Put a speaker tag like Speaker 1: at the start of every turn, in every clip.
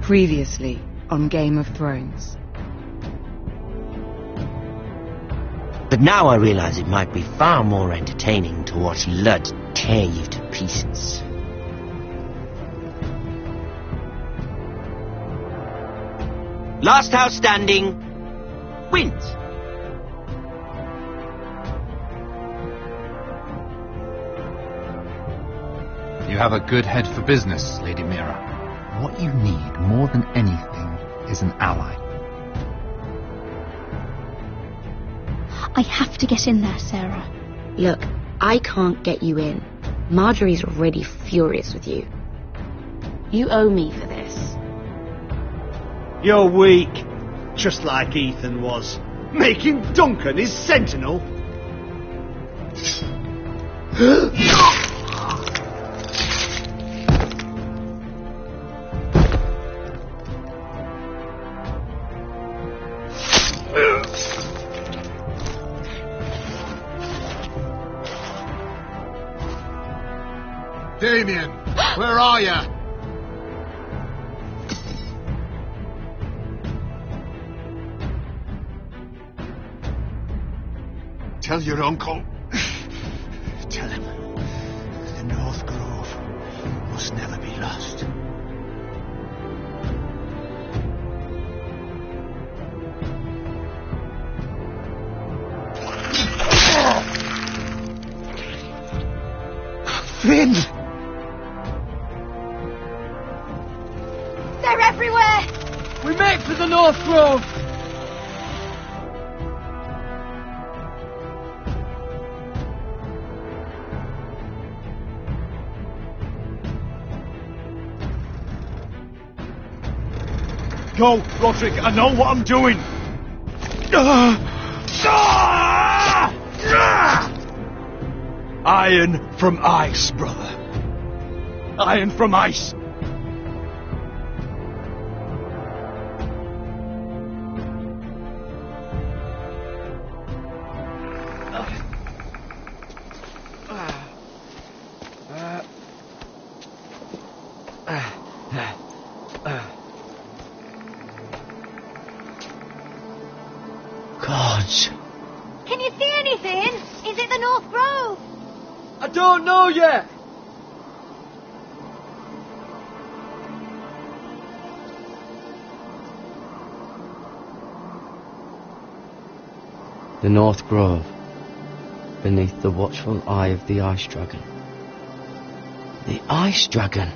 Speaker 1: Previously on Game of Thrones.
Speaker 2: But now I realize it might be far more entertaining to watch Lud tear you to pieces. Last house standing wins.
Speaker 3: You have a good head for business, Lady Mira. What you need more than anything is an ally.
Speaker 4: I have to get in there, Sarah.
Speaker 5: Look, I can't get you in. Marjorie's already furious with you. You owe me for this.
Speaker 6: You're weak, just like Ethan was, making Duncan his sentinel.
Speaker 7: Damien, where are ya? Tell your uncle. Tell him the North Grove must never be lost.
Speaker 6: Finn!
Speaker 4: They're everywhere!
Speaker 8: We make for the North Grove!
Speaker 6: Go, Roderick, I know what I'm doing! Iron from ice, brother. Iron from ice.
Speaker 2: Gods.
Speaker 4: Can you see anything? Is it the North Grove?
Speaker 8: I don't know yet!
Speaker 9: The North Grove, beneath the watchful eye of the Ice Dragon.
Speaker 2: The Ice Dragon.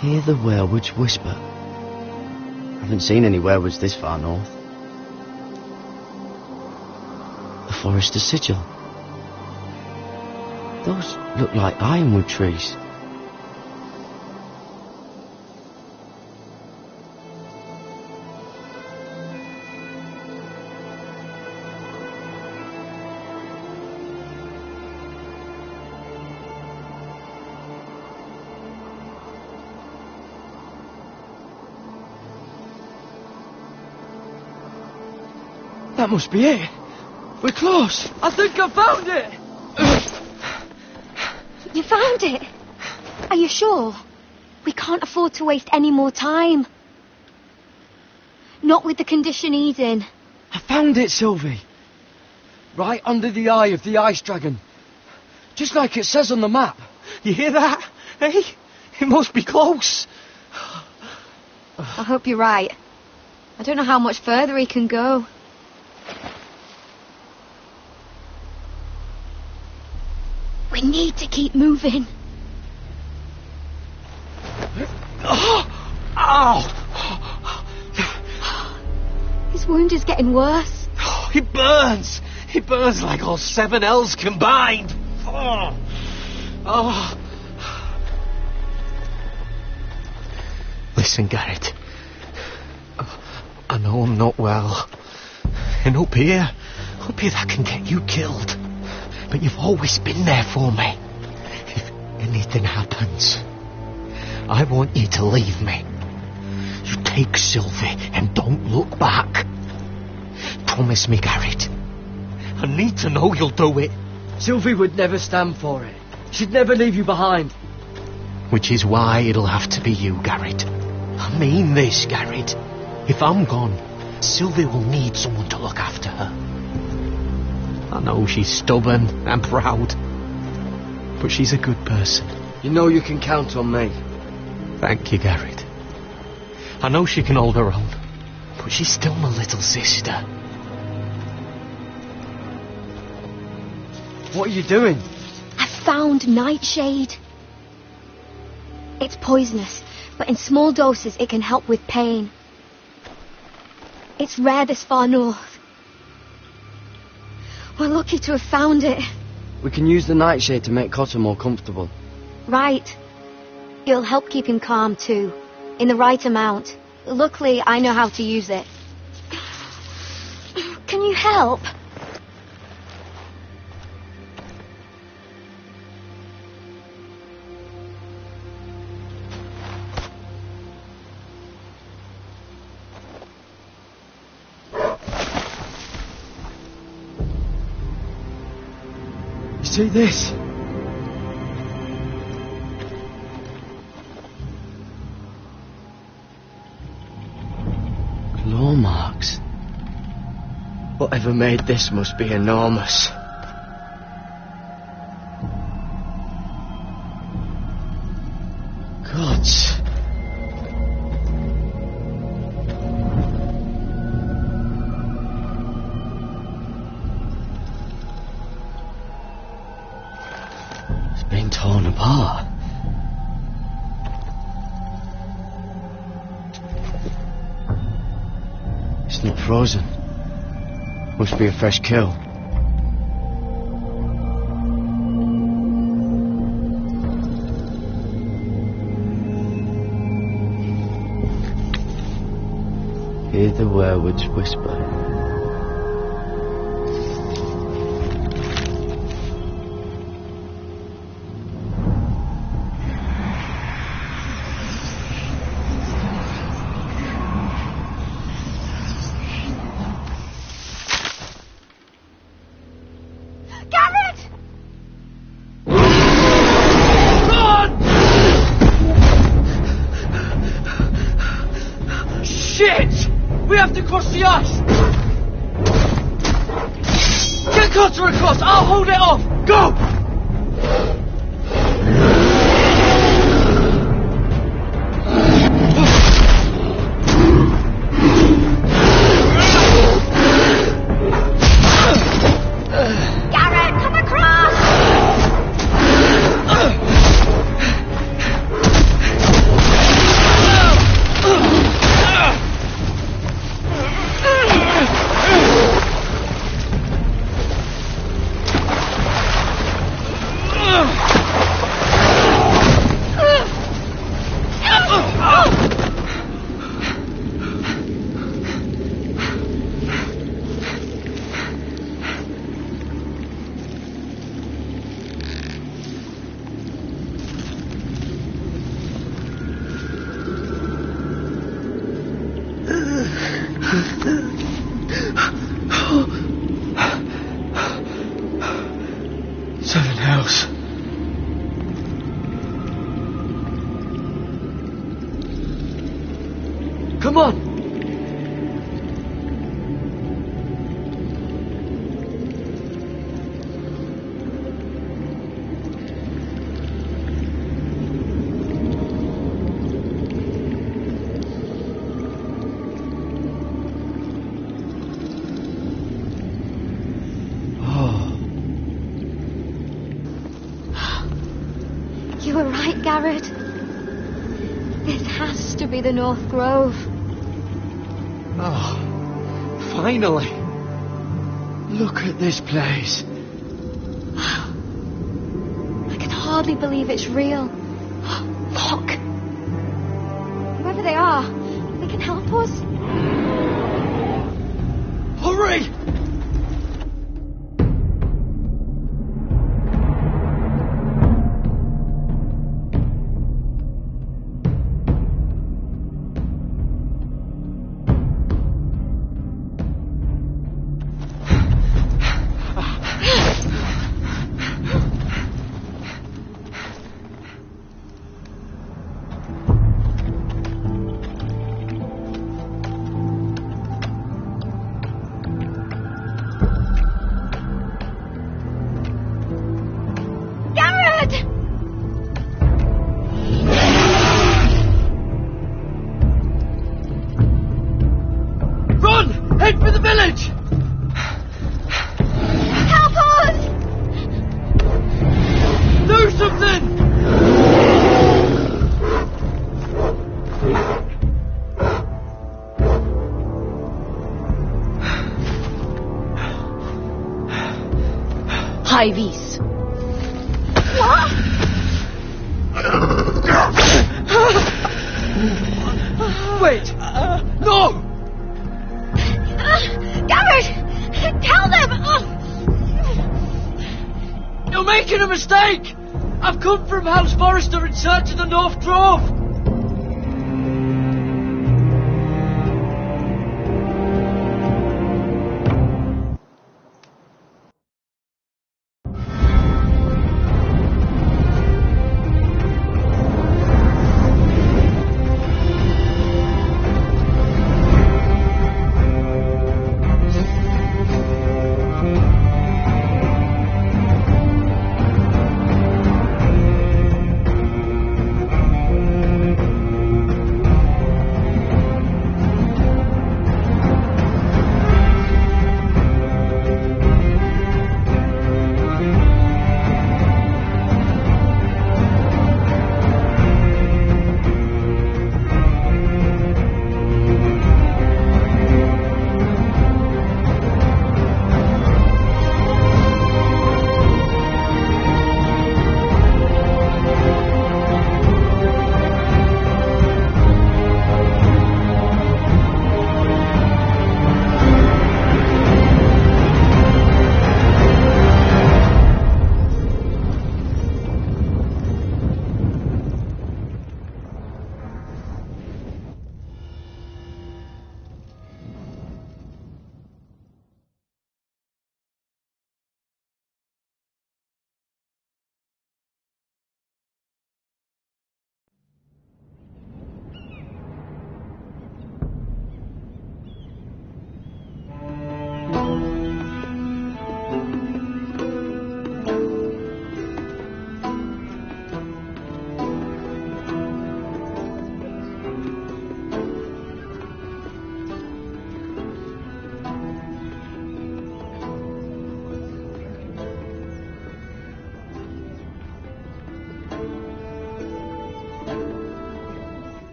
Speaker 9: Hear the werewolves whisper. Haven't seen any werewolves this far north. The Forester's Sigil. Those look like ironwood trees.
Speaker 8: That must be it. We're close. I think I found it.
Speaker 4: You found it? Are you sure? We can't afford to waste any more time. Not with the condition he's in.
Speaker 8: I found it, Sylvie. Right under the eye of the Ice Dragon. Just like it says on the map. You hear that? Hey? It must be close.
Speaker 4: I hope you're right. I don't know how much further he can go. We need to keep moving.
Speaker 8: Ow!
Speaker 4: His wound is getting worse.
Speaker 8: He burns. He burns like all 7 L's combined.
Speaker 7: Listen, Garrett. I know I'm not well. And up here that can get you killed. But you've always been there for me. If anything happens, I want you to leave me. You take Sylvie and don't look back. Promise me, Garrett. I need to know you'll do it.
Speaker 8: Sylvie would never stand for it. She'd never leave you behind.
Speaker 7: Which is why it'll have to be you, Garrett. I mean this, Garrett. If I'm gone, Sylvie will need someone to look after her. I know she's stubborn and proud, but she's a good person.
Speaker 8: You know you can count on me.
Speaker 7: Thank you, Garrett. I know she can hold her own, but she's still my little sister.
Speaker 8: What are you doing?
Speaker 4: I found nightshade. It's poisonous, but in small doses it can help with pain. It's rare this far north. We're lucky to have found it.
Speaker 8: We can use the nightshade to make Cotter more comfortable.
Speaker 4: Right. It'll help keep him calm too, in the right amount. Luckily, I know how to use it. Can you help?
Speaker 8: See this? Claw marks. Whatever made this must be enormous. Gods. Torn apart. It's not frozen. Must be a fresh kill. Hear the werewolves whisper. We have to cross the ice! Get Cotter across! I'll hold it off! Go!
Speaker 4: Garrett, come across!
Speaker 8: Seven hells. Come on!
Speaker 4: You were right, Garrett. This has to be the North Grove.
Speaker 8: Oh, finally. Look at this place.
Speaker 4: I can hardly believe it's real. Look. Whoever they are, they can help us.
Speaker 8: Hurry! village!
Speaker 4: Help us!
Speaker 8: Do something!
Speaker 5: High vis.
Speaker 4: What?
Speaker 8: Wait! No!
Speaker 4: Garrett! Tell them!
Speaker 8: You're making a mistake! I've come from House Forrester in search of the North Drove!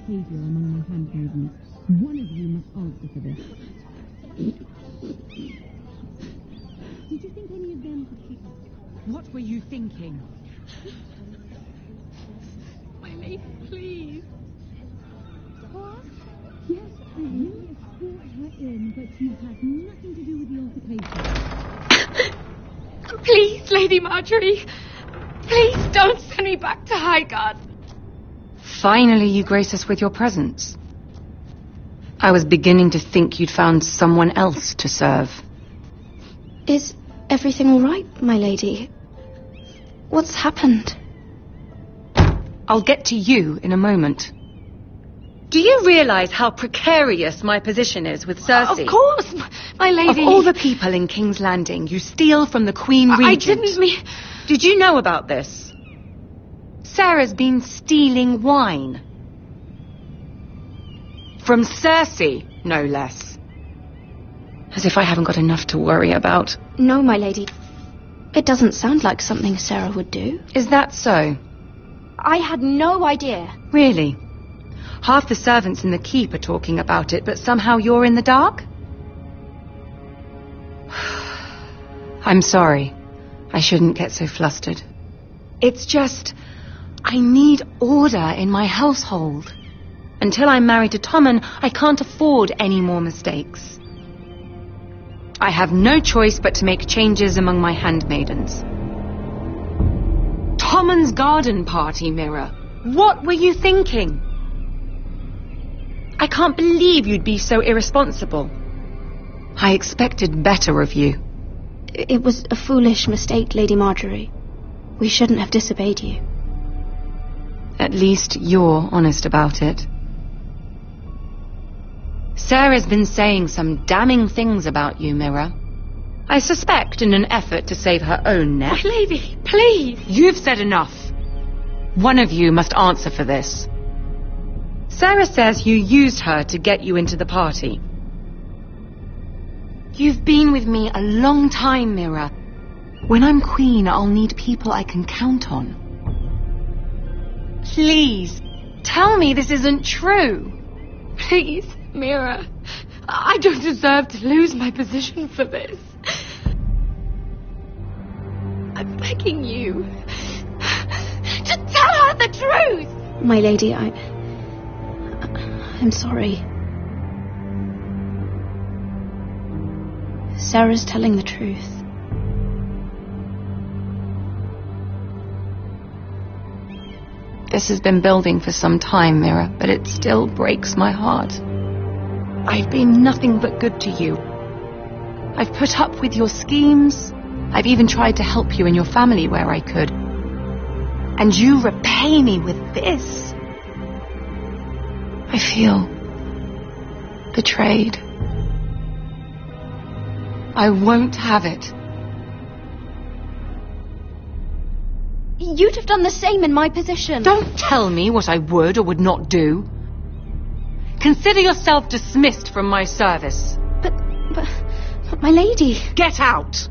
Speaker 10: behavior among my handmaidens. One of you must answer for this. Did you think any of them could keep...
Speaker 1: What were you thinking?
Speaker 10: My lady, please. What? Yes, you brought her in, but she has nothing to do with the altercation.
Speaker 5: Please, Lady Marjorie. Please don't send me back to Highgarden.
Speaker 1: Finally, you grace us with your presence. I was beginning to think you'd found someone else to serve.
Speaker 4: Is everything all right, my lady? What's happened?
Speaker 1: I'll get to you in a moment. Do you realize how precarious my position is with Cersei?
Speaker 5: Of course, my lady.
Speaker 1: Of all the people in King's Landing, you steal from the Queen Regent.
Speaker 5: I didn't mean...
Speaker 1: Did you know about this? Sarah's been stealing wine. From Cersei, no less. As if I haven't got enough to worry about.
Speaker 4: No, my lady. It doesn't sound like something Sarah would do.
Speaker 1: Is that so?
Speaker 4: I had no idea.
Speaker 1: Really? Half the servants in the keep are talking about it, but somehow you're in the dark? I'm sorry. I shouldn't get so flustered. It's just... I need order in my household. Until I'm married to Tommen, I can't afford any more mistakes. I have no choice but to make changes among my handmaidens. Tommen's garden party, Mira. What were you thinking? I can't believe you'd be so irresponsible. I expected better of you.
Speaker 4: It was a foolish mistake, Lady Marjorie. We shouldn't have disobeyed you.
Speaker 1: At least you're honest about it. Sarah's been saying some damning things about you, Mira. I suspect in an effort to save her own neck.
Speaker 5: My lady, please.
Speaker 1: You've said enough. One of you must answer for this. Sarah says you used her to get you into the party. You've been with me a long time, Mira. When I'm queen, I'll need people I can count on. Please, tell me this isn't true.
Speaker 5: Please, Mira. I don't deserve to lose my position for this. I'm begging you. Just tell her the truth!
Speaker 4: My lady, I'm sorry. Sarah's telling the truth.
Speaker 1: This has been building for some time, Mira, but it still breaks my heart. I've been nothing but good to you. I've put up with your schemes. I've even tried to help you and your family where I could. And you repay me with this. I feel betrayed. I won't have it.
Speaker 4: You'd have done the same in my position.
Speaker 1: Don't tell me what I would or would not do. Consider yourself dismissed from my service.
Speaker 4: But my lady...
Speaker 1: Get out!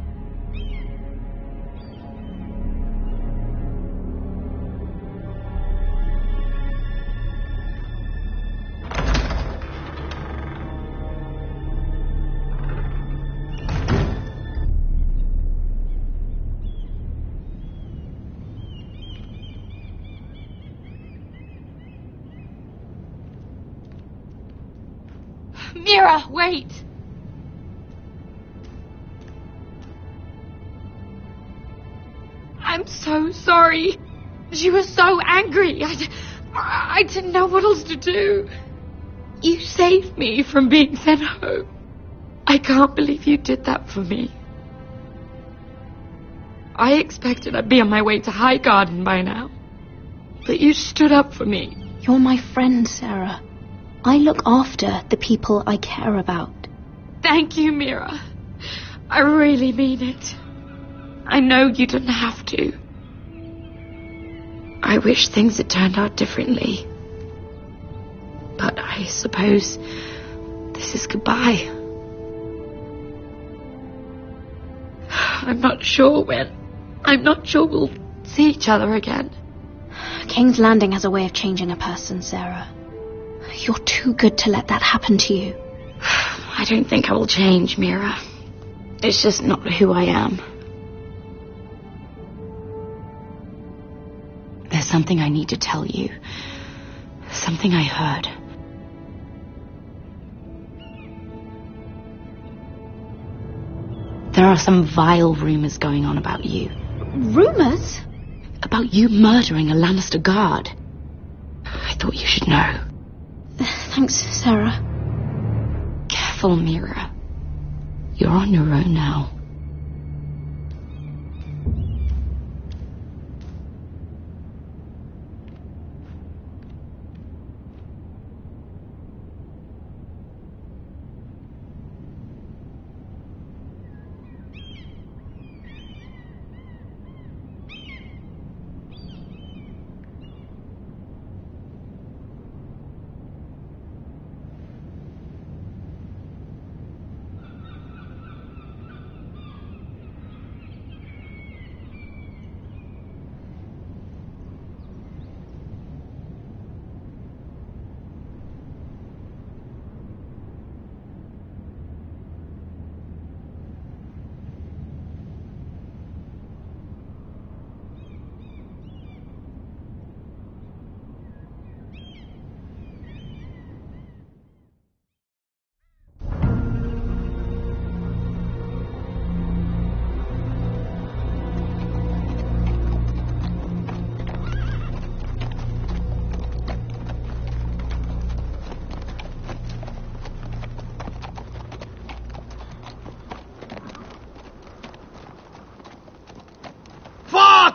Speaker 5: Mira, wait! I'm so sorry. She was so angry. I didn't know what else to do. You saved me from being sent home. I can't believe you did that for me. I expected I'd be on my way to High Garden by now. But you stood up for me.
Speaker 4: You're my friend, Sarah. I look after the people I care about.
Speaker 5: Thank you, Mira. I really mean it. I know you didn't have to. I wish things had turned out differently. But I suppose this is goodbye. I'm not sure when. I'm not sure we'll see each other again.
Speaker 4: King's Landing has a way of changing a person, Sarah. You're too good to let that happen to you.
Speaker 5: I don't think I will change, Mira. It's just not who I am. There's something I need to tell you. Something I heard. There are some vile rumors going on about you.
Speaker 4: Rumors?
Speaker 5: About you murdering a Lannister guard. I thought you should know.
Speaker 4: Thanks, Sarah.
Speaker 5: Careful, Mira. You're on your own now.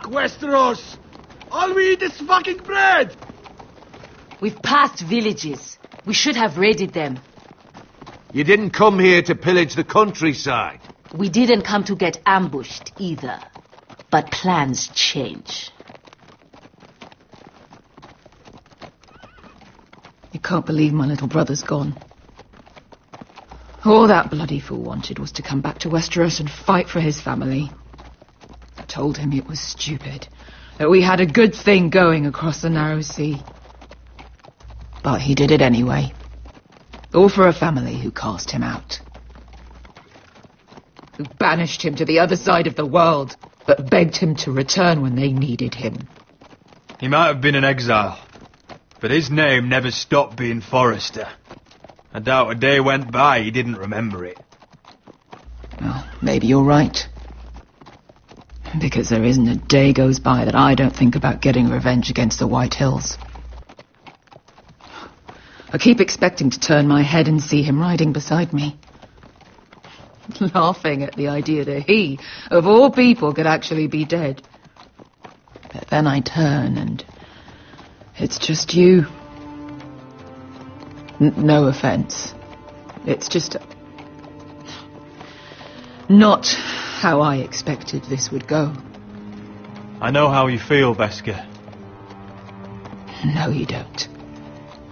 Speaker 6: Westeros! All we eat is fucking bread!
Speaker 11: We've passed villages. We should have raided them.
Speaker 12: You didn't come here to pillage the countryside.
Speaker 11: We didn't come to get ambushed either. But plans change.
Speaker 1: I can't believe my little brother's gone.
Speaker 5: All that bloody fool wanted was to come back to Westeros and fight for his family. I told him it was stupid, that we had a good thing going across the narrow sea. But he did it anyway. All for a family who cast him out. Who banished him to the other side of the world, but begged him to return when they needed him.
Speaker 6: He might have been an exile, but his name never stopped being Forrester. I doubt a day went by he didn't remember it.
Speaker 5: Well, maybe you're right. Because there isn't a day goes by that I don't think about getting revenge against the White Hills. I keep expecting to turn my head and see him riding beside me. Laughing at the idea that he, of all people, could actually be dead. But then I turn and it's just you. No offense. It's just not how I expected this would go.
Speaker 6: I know how you feel, Beskar.
Speaker 5: No, you don't.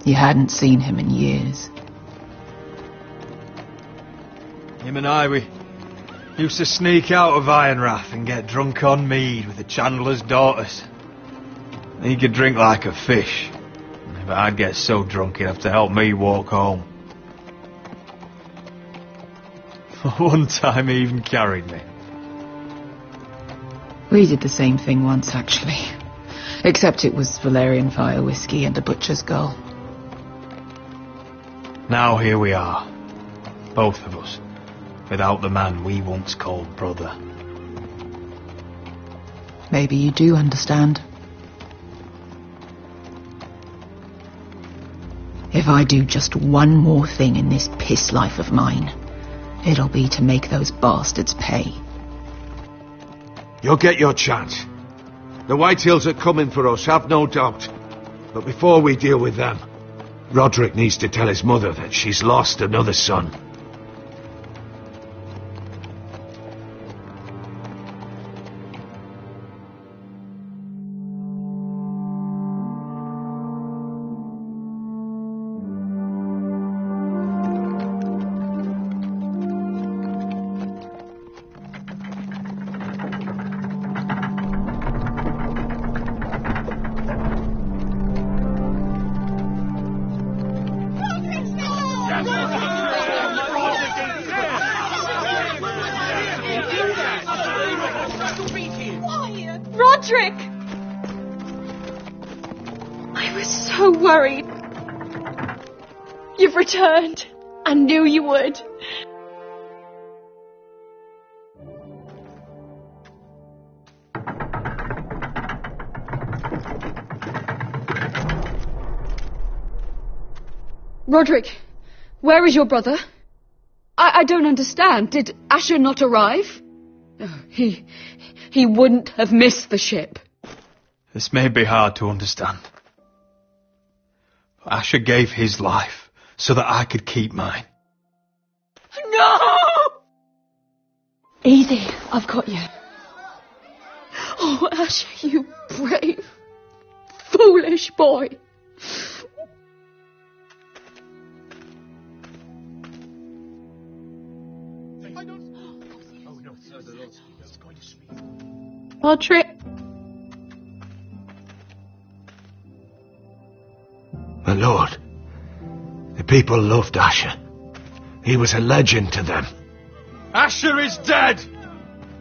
Speaker 5: You hadn't seen him in years.
Speaker 6: Him and I, we used to sneak out of Ironrath and get drunk on mead with the Chandler's daughters. He could drink like a fish, but I'd get so drunk he'd have to help me walk home. One time he even carried me.
Speaker 5: We did the same thing once, actually. Except it was Valerian fire whiskey and a butcher's girl.
Speaker 6: Now here we are, both of us, without the man we once called brother.
Speaker 5: Maybe you do understand. If I do just one more thing in this piss life of mine, it'll be to make those bastards pay.
Speaker 12: You'll get your chance. The White Hills are coming for us, have no doubt. But before we deal with them, Roderick needs to tell his mother that she's lost another son.
Speaker 4: Roderick! I was so worried. You've returned. I knew you would. Roderick, where is your brother? I don't understand. Did Asher not arrive? Oh, he wouldn't have missed the ship.
Speaker 6: This may be hard to understand. But Asher gave his life so that I could keep mine.
Speaker 4: No! Easy, I've got you. Oh, Asher, you brave, foolish boy. Roderick.
Speaker 12: My lord, the people loved Asher. He was a legend to them.
Speaker 6: Asher is dead!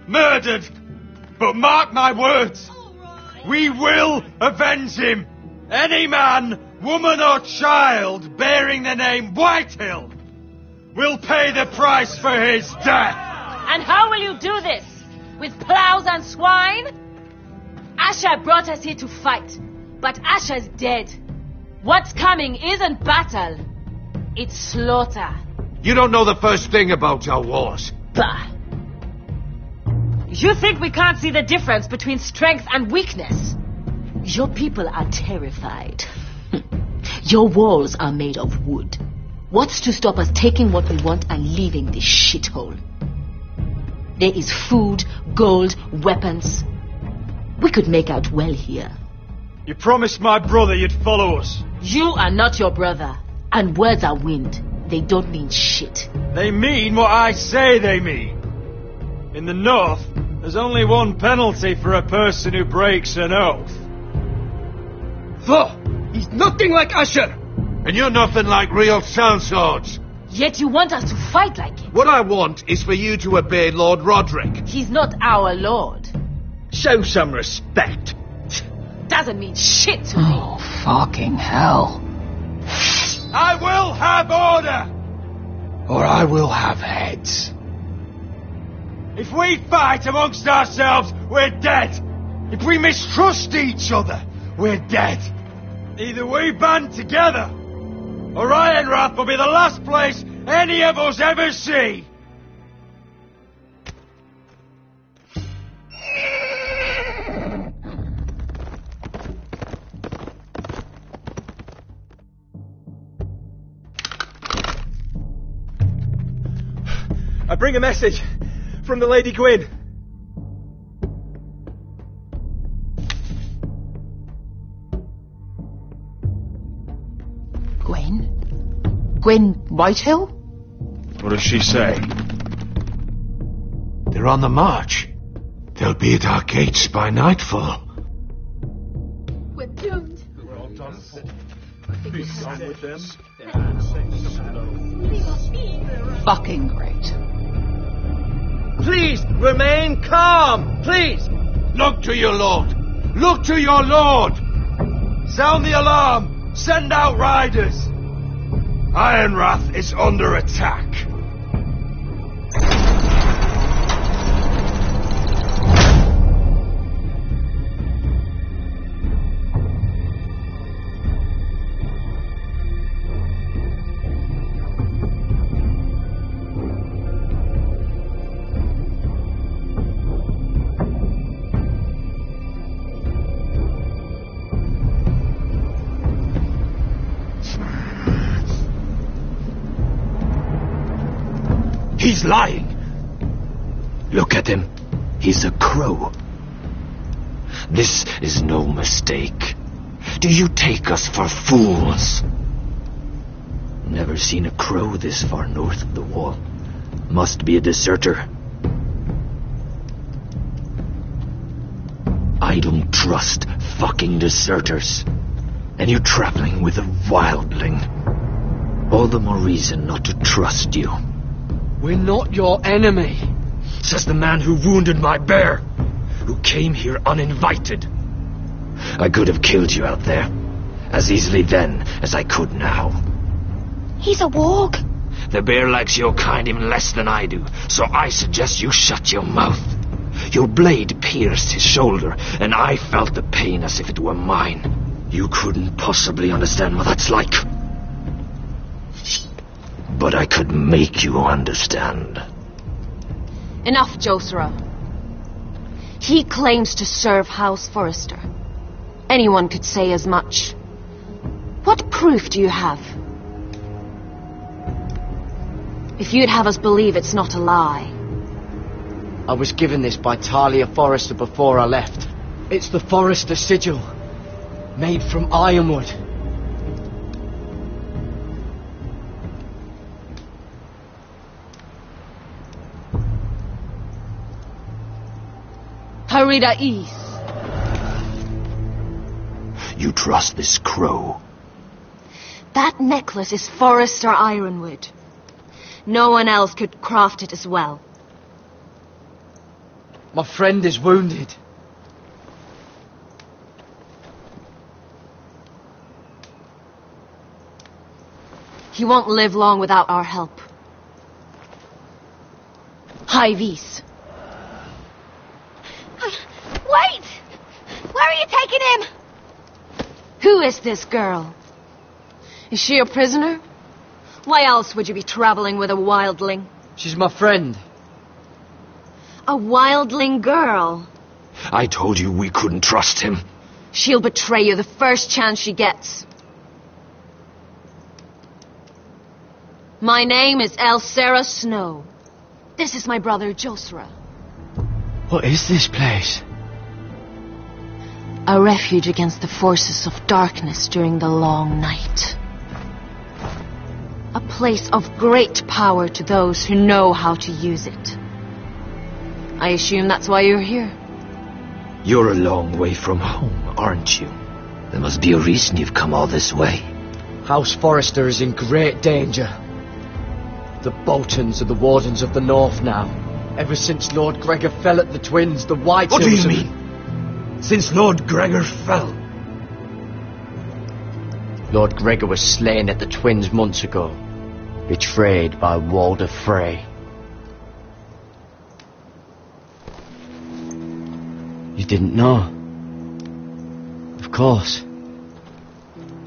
Speaker 6: Murdered! But mark my words! We will avenge him! Any man, woman or child bearing the name Whitehill will pay the price for his death!
Speaker 11: And how will you do this? With plows and swine? Asher brought us here to fight, but Asher's dead. What's coming isn't battle, it's slaughter.
Speaker 12: You don't know the first thing about our wars.
Speaker 11: Bah! You think we can't see the difference between strength and weakness? Your people are terrified. Your walls are made of wood. What's to stop us taking what we want and leaving this shithole? There is food, gold, weapons. We could make out well here.
Speaker 6: You promised my brother you'd follow us.
Speaker 11: You are not your brother, and words are wind. they don't mean shit.
Speaker 6: They mean what I say they mean. In the North, there's only one penalty for a person who breaks an oath.
Speaker 8: He's nothing like Asher!
Speaker 12: And you're nothing like real sellswords.
Speaker 11: Yet you want us to fight like it.
Speaker 12: What I want is for you to obey Lord Roderick.
Speaker 11: He's not our lord.
Speaker 8: Show some respect.
Speaker 11: Doesn't mean shit to me.
Speaker 1: Oh, fucking hell.
Speaker 6: I will have order!
Speaker 7: Or I will have heads.
Speaker 6: If we fight amongst ourselves, we're dead. If we mistrust each other, we're dead. Either we band together, or Ironwrath will be the last place any of us ever see.
Speaker 8: I bring a message from the Lady Gwyn.
Speaker 11: Gwyn Whitehill?
Speaker 12: What does she say? They're on the march. They'll be at our gates by nightfall.
Speaker 10: We're doomed.
Speaker 1: Fucking great.
Speaker 8: Please, remain calm! Please!
Speaker 6: Look to your lord! Look to your lord! Sound the alarm! Send out riders! Ironwrath is under attack.
Speaker 7: He's lying. Look at him. He's a crow. This is no mistake. Do you take us for fools? Never seen a crow this far north of the wall. Must be a deserter. I don't trust fucking deserters. And you're traveling with a wildling. All the more reason not to trust you.
Speaker 8: We're not your enemy.
Speaker 7: Says the man who wounded my bear, who came here uninvited. I could have killed you out there, as easily then as I could now.
Speaker 5: He's a warg.
Speaker 7: The bear likes your kind even less than I do, so I suggest you shut your mouth. Your blade pierced his shoulder, and I felt the pain as if it were mine. You couldn't possibly understand what that's like. But I could make you understand.
Speaker 11: Enough, Josra. He claims to serve House Forrester. Anyone could say as much. What proof do you have? If you'd have us believe it's not a lie.
Speaker 8: I was given this by Talia Forrester before I left. It's the Forrester sigil, made from ironwood.
Speaker 11: Harida East.
Speaker 7: You trust this crow?
Speaker 11: That necklace is Forrester ironwood. No one else could craft it as well.
Speaker 8: My friend is wounded.
Speaker 11: He won't live long without our help. High Vis.
Speaker 5: Wait! Where are you taking him?
Speaker 11: Who is this girl? Is she a prisoner? Why else would you be traveling with a wildling?
Speaker 8: She's my friend.
Speaker 11: A wildling girl?
Speaker 7: I told you we couldn't trust him.
Speaker 11: She'll betray you the first chance she gets. My name is Elsera Snow. This is my brother Josra.
Speaker 8: What is this place?
Speaker 11: A refuge against the forces of darkness during the long night. A
Speaker 1: a place of great power to those who know how to use it. I assume that's why you're here.
Speaker 13: You're a long way from home, aren't you? There must be a reason you've come all this way.
Speaker 8: House Forrester is in great danger. The Boltons are the Wardens of the North now. Ever since Lord Gregor fell at the Twins, the White
Speaker 12: What do
Speaker 8: Hills
Speaker 12: you mean? Since Lord Gregor fell?
Speaker 9: Lord Gregor was slain at the Twins months ago, betrayed by Walder Frey. You didn't know? Of course.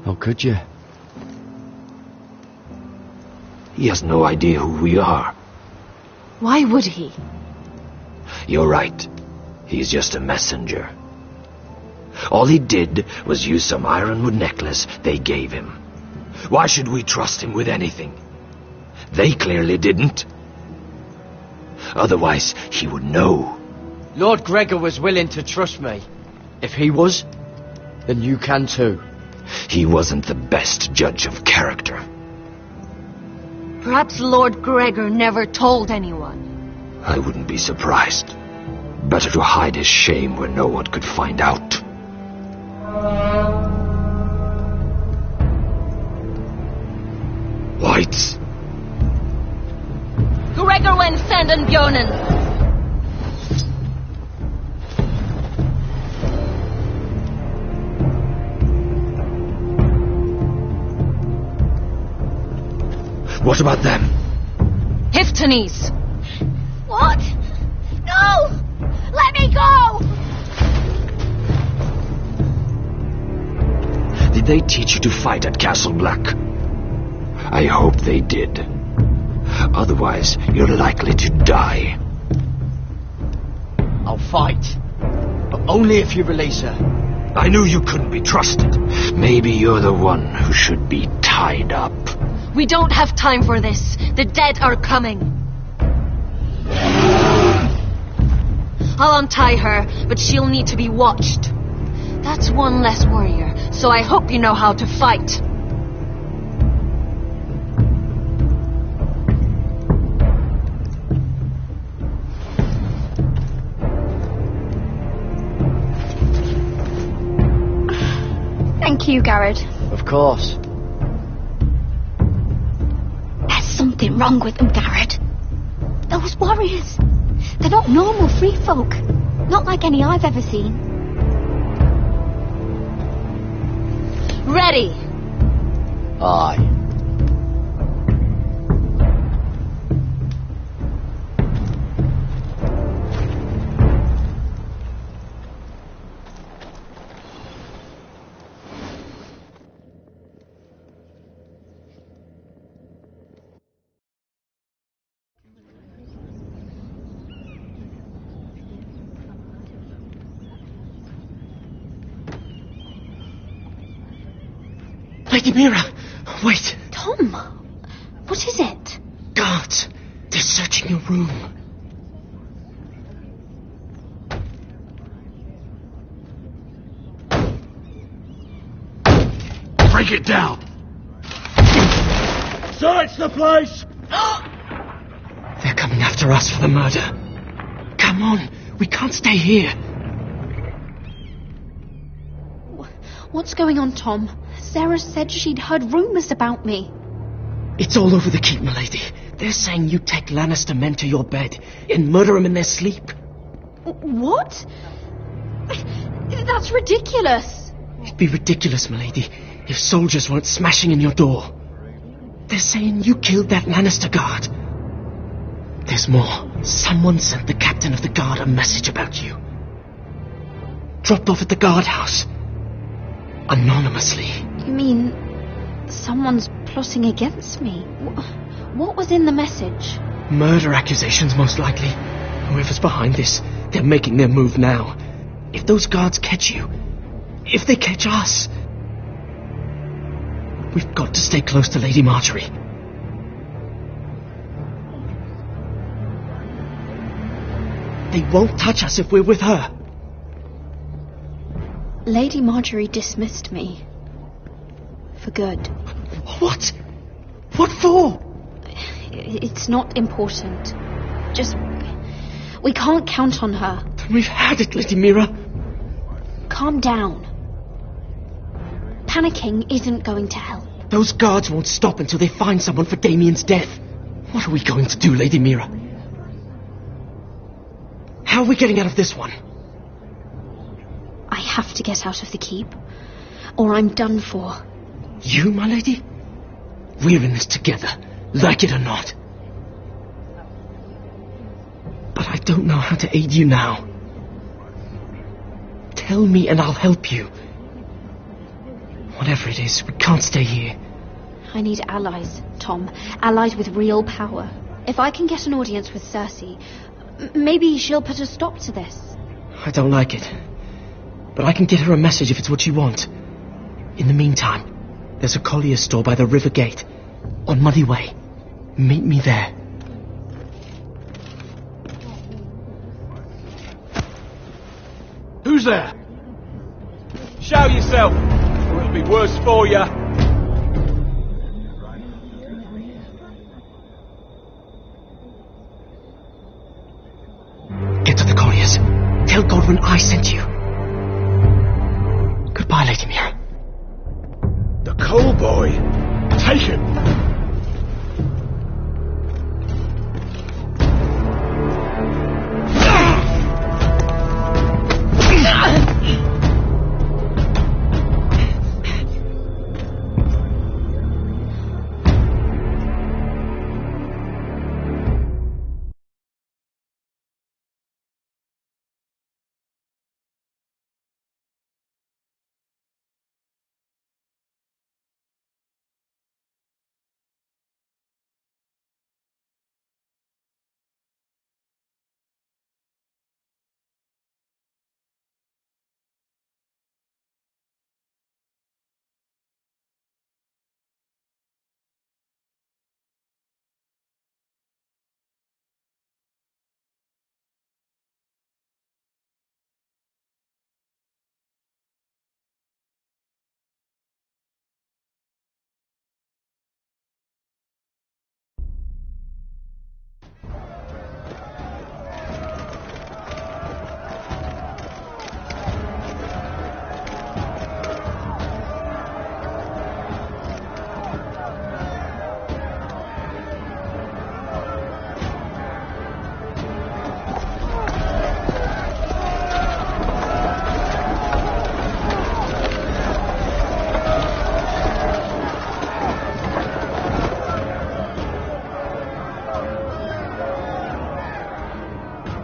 Speaker 9: How could you?
Speaker 13: He has no idea who we are.
Speaker 1: Why would he?
Speaker 13: You're right. He's just a messenger. All he did was use some ironwood necklace they gave him. Why should we trust him with anything? They clearly didn't. Otherwise, he would know.
Speaker 8: Lord Gregor was willing to trust me. If he was, then you can too.
Speaker 13: He wasn't the best judge of character.
Speaker 1: Perhaps Lord Gregor never told anyone.
Speaker 13: I wouldn't be surprised. Better to hide his shame where no one could find out. Whites.
Speaker 1: Gregor went senden Bjonen.
Speaker 13: What about them?
Speaker 1: Hiftones.
Speaker 10: What? No! Let me go!
Speaker 13: Did they teach you to fight at Castle Black? I hope they did. Otherwise, you're likely to die.
Speaker 8: I'll fight. But only if you release her.
Speaker 13: I knew you couldn't be trusted. Maybe you're the one who should be tied up.
Speaker 1: We don't have time for this. The dead are coming. I'll untie her, but she'll need to be watched. That's one less warrior, so I hope you know how to fight.
Speaker 10: Thank you, Garrett.
Speaker 8: Of course.
Speaker 10: There's something wrong with them, Garrett. Those warriors. They're not normal free folk. Not like any I've ever seen.
Speaker 1: Ready.
Speaker 8: Aye.
Speaker 7: Lady Mira, wait.
Speaker 10: Tom, what is it?
Speaker 7: Guards. They're searching your room.
Speaker 12: Break it down! Search the place!
Speaker 7: They're coming after us for the murder. Come on, we can't stay here.
Speaker 10: What's going on, Tom? Sarah said she'd heard rumours about me.
Speaker 7: It's all over the keep, milady. They're saying you take Lannister men to your bed and murder them in their sleep.
Speaker 10: What? That's ridiculous.
Speaker 7: It'd be ridiculous, milady, if soldiers weren't smashing in your door. They're saying you killed that Lannister guard. There's more. Someone sent the captain of the guard a message about you. Dropped off at the guardhouse. Anonymously.
Speaker 10: You mean someone's plotting against me? What was in the message?
Speaker 7: Murder accusations, most likely. Whoever's behind this, they're making their move now. If those guards catch you, if they catch us, we've got to stay close to Lady Marjorie. They won't touch us if we're with her.
Speaker 10: Lady Marjorie dismissed me. For good.
Speaker 7: What? What for?
Speaker 14: It's not important. Just... we can't count on her.
Speaker 7: Then we've had it, Lady Mira.
Speaker 14: Calm down. Panicking isn't going to help.
Speaker 7: Those guards won't stop until they find someone for Damien's death. What are we going to do, Lady Mira? How are we getting out of this one?
Speaker 14: I have to get out of the keep, or I'm done for.
Speaker 7: You, my lady? We're in this together, like it or not. But I don't know how to aid you now. Tell me and I'll help you. Whatever it is, we can't stay here.
Speaker 14: I need allies, Tom. Allies with real power. If I can get an audience with Cersei, maybe she'll put a stop to this.
Speaker 7: I don't like it. But I can get her a message if it's what you want. In the meantime, there's a collier's store by the river gate. On Muddy Way. Meet me there.
Speaker 8: Who's there? Show yourself, or it'll be worse for you.
Speaker 7: Get to the colliers. Tell Godwin I sent you. Goodbye, Lady Mira.
Speaker 12: The coal boy. Take him.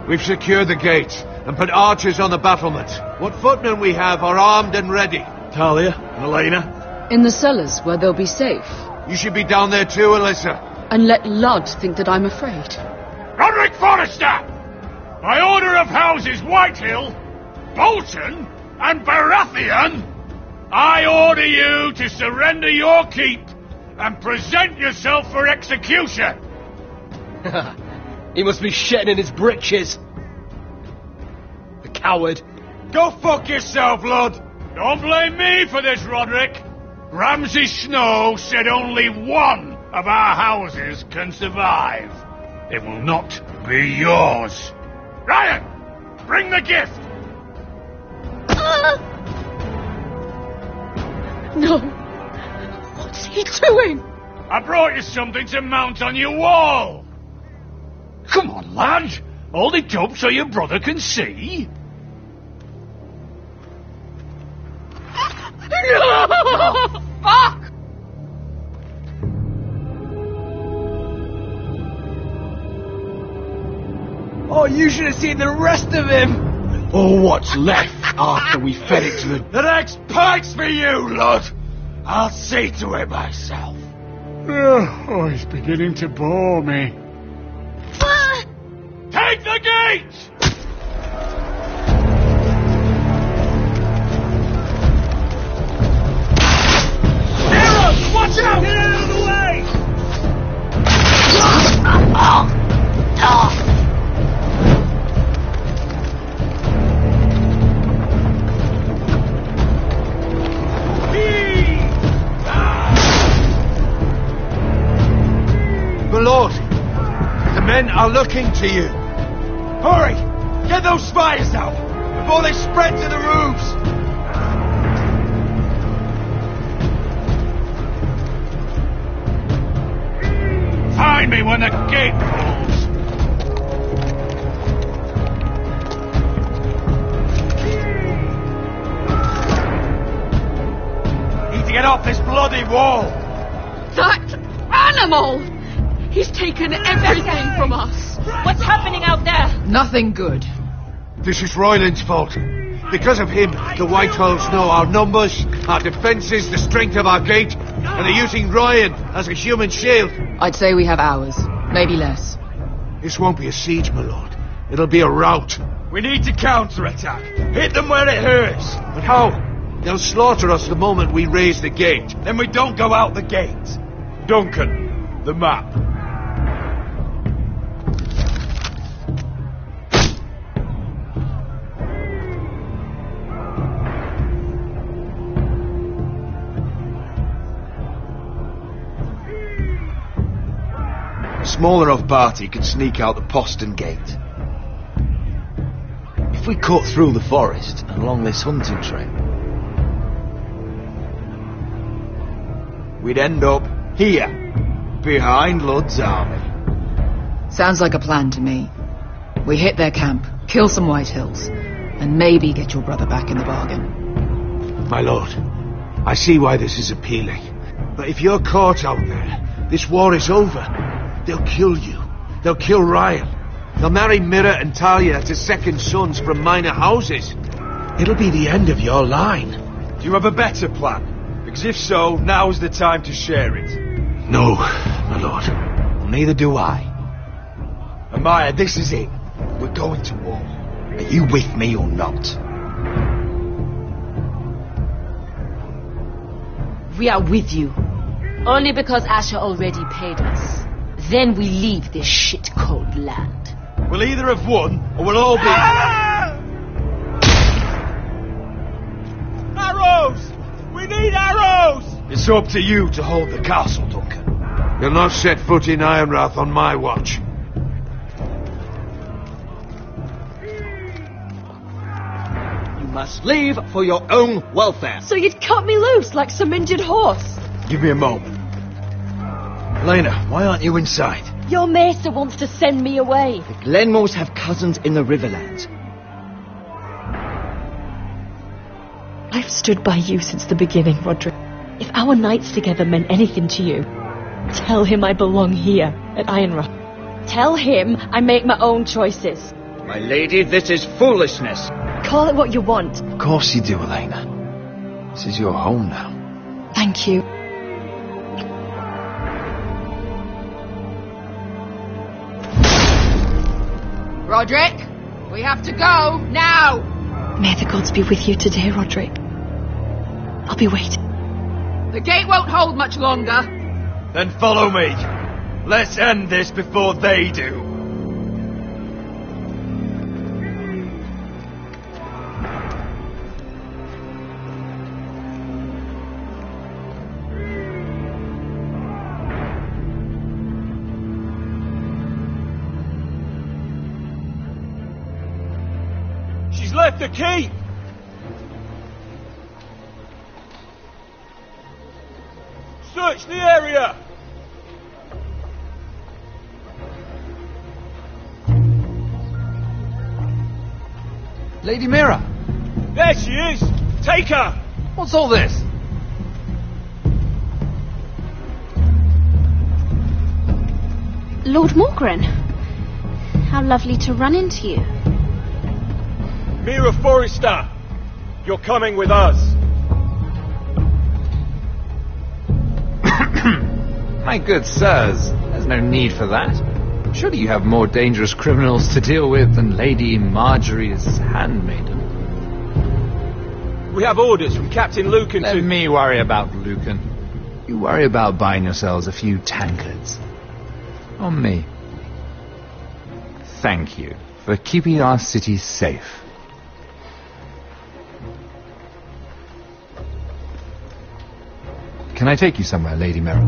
Speaker 12: We've secured the gate and put archers on the battlement. What footmen we have are armed and ready.
Speaker 8: Talia, Elena?
Speaker 4: In the cellars, where they'll be safe.
Speaker 12: You should be down there too, Alyssa.
Speaker 4: And let Ludd think that I'm afraid.
Speaker 6: Roderick Forrester! By order of Houses Whitehill, Bolton, and Baratheon, I order you to surrender your keep and present yourself for execution.
Speaker 8: He must be shitting in his britches. The coward.
Speaker 6: Go fuck yourself, Lud. Don't blame me for this, Roderick. Ramsay Snow said only one of our houses can survive. It will not be yours. Ryan, bring the gift.
Speaker 4: No. What's he doing?
Speaker 6: I brought you something to mount on your wall. Come on, lad. Hold it up so your brother can see.
Speaker 4: No! Fuck!
Speaker 8: Oh, you should have seen the rest of him.
Speaker 12: Or what's left after we fed it to the...
Speaker 6: The next pike's for you, Lud. I'll see to it myself. Oh, he's beginning to bore me. Take the gate! Arrows, watch out! Get out of the way!
Speaker 12: looking to you.
Speaker 6: Hurry! Get those spiders out before they spread to the roofs! Find me when the gate falls! Need to get off this bloody wall!
Speaker 4: That animal! He's taken everything from us.
Speaker 11: What's happening out there?
Speaker 4: Nothing good.
Speaker 12: This is Royland's fault. Because of him, the Whitehills know our numbers, our defences, the strength of our gate, and are using Ryan as a human shield.
Speaker 4: I'd say we have hours, maybe less.
Speaker 12: This won't be a siege, my lord. It'll be a rout.
Speaker 6: We need to counterattack. Hit them where it hurts.
Speaker 12: But how? They'll slaughter us the moment we raise the gate.
Speaker 6: Then we don't go out the gate. Duncan, the map.
Speaker 15: A small enough party could sneak out the postern gate. If we cut through the forest and along this hunting trail, we'd end up here, behind Ludd's army.
Speaker 4: Sounds like a plan to me. We hit their camp, kill some Whitehills, and maybe get your brother back in the bargain.
Speaker 12: My lord, I see why this is appealing. But if you're caught out there, this war is over. They'll kill you. They'll kill Ryan. They'll marry Mira and Talia to second sons from minor houses. It'll be the end of your line.
Speaker 6: Do you have a better plan? Because if so, now's the time to share it.
Speaker 12: No, my lord.
Speaker 15: Well, neither do I.
Speaker 6: Amaya, this is it. We're going to war.
Speaker 15: Are you with me or not?
Speaker 11: We are with you. Only because Asher already paid us. Then we leave this shit-cold land.
Speaker 6: We'll either have won, or we'll all be... Arrows! We need arrows! It's up to you to hold the castle, Duncan.
Speaker 12: You'll not set foot in Ironrath on my watch.
Speaker 7: You must leave for your own welfare.
Speaker 11: So you'd cut me loose like some injured horse?
Speaker 15: Give me a moment. Lena, why aren't you inside?
Speaker 11: Your maester wants to send me away.
Speaker 7: The Glenmores have cousins in the Riverlands.
Speaker 11: I've stood by you since the beginning, Roderick. If our nights together meant anything to you, tell him I belong here at Ironrath. Tell him I make my own choices.
Speaker 7: My lady, this is foolishness.
Speaker 11: Call it what you want.
Speaker 15: Of course you do, Elena. This is your home now.
Speaker 11: Thank you.
Speaker 4: Roderick, we have to go, now!
Speaker 11: May the gods be with you today, Roderick. I'll be waiting.
Speaker 4: The gate won't hold much longer.
Speaker 6: Then follow me. Let's end this before they do. She's left the keep! Search the area!
Speaker 3: Lady Mira!
Speaker 6: There she is! Take her!
Speaker 3: What's all this?
Speaker 14: Lord Morgren, how lovely to run into you.
Speaker 6: Mira Forrester, you're coming with us.
Speaker 3: My good sirs, there's no need for that. Surely you have more dangerous criminals to deal with than Lady Marjorie's handmaiden.
Speaker 6: We have orders from Captain Lucan
Speaker 3: Let
Speaker 6: to...
Speaker 3: me worry about Lucan. You worry about buying yourselves a few tankards. On me. Thank you for keeping our city safe. Can I take you somewhere, Lady Mira?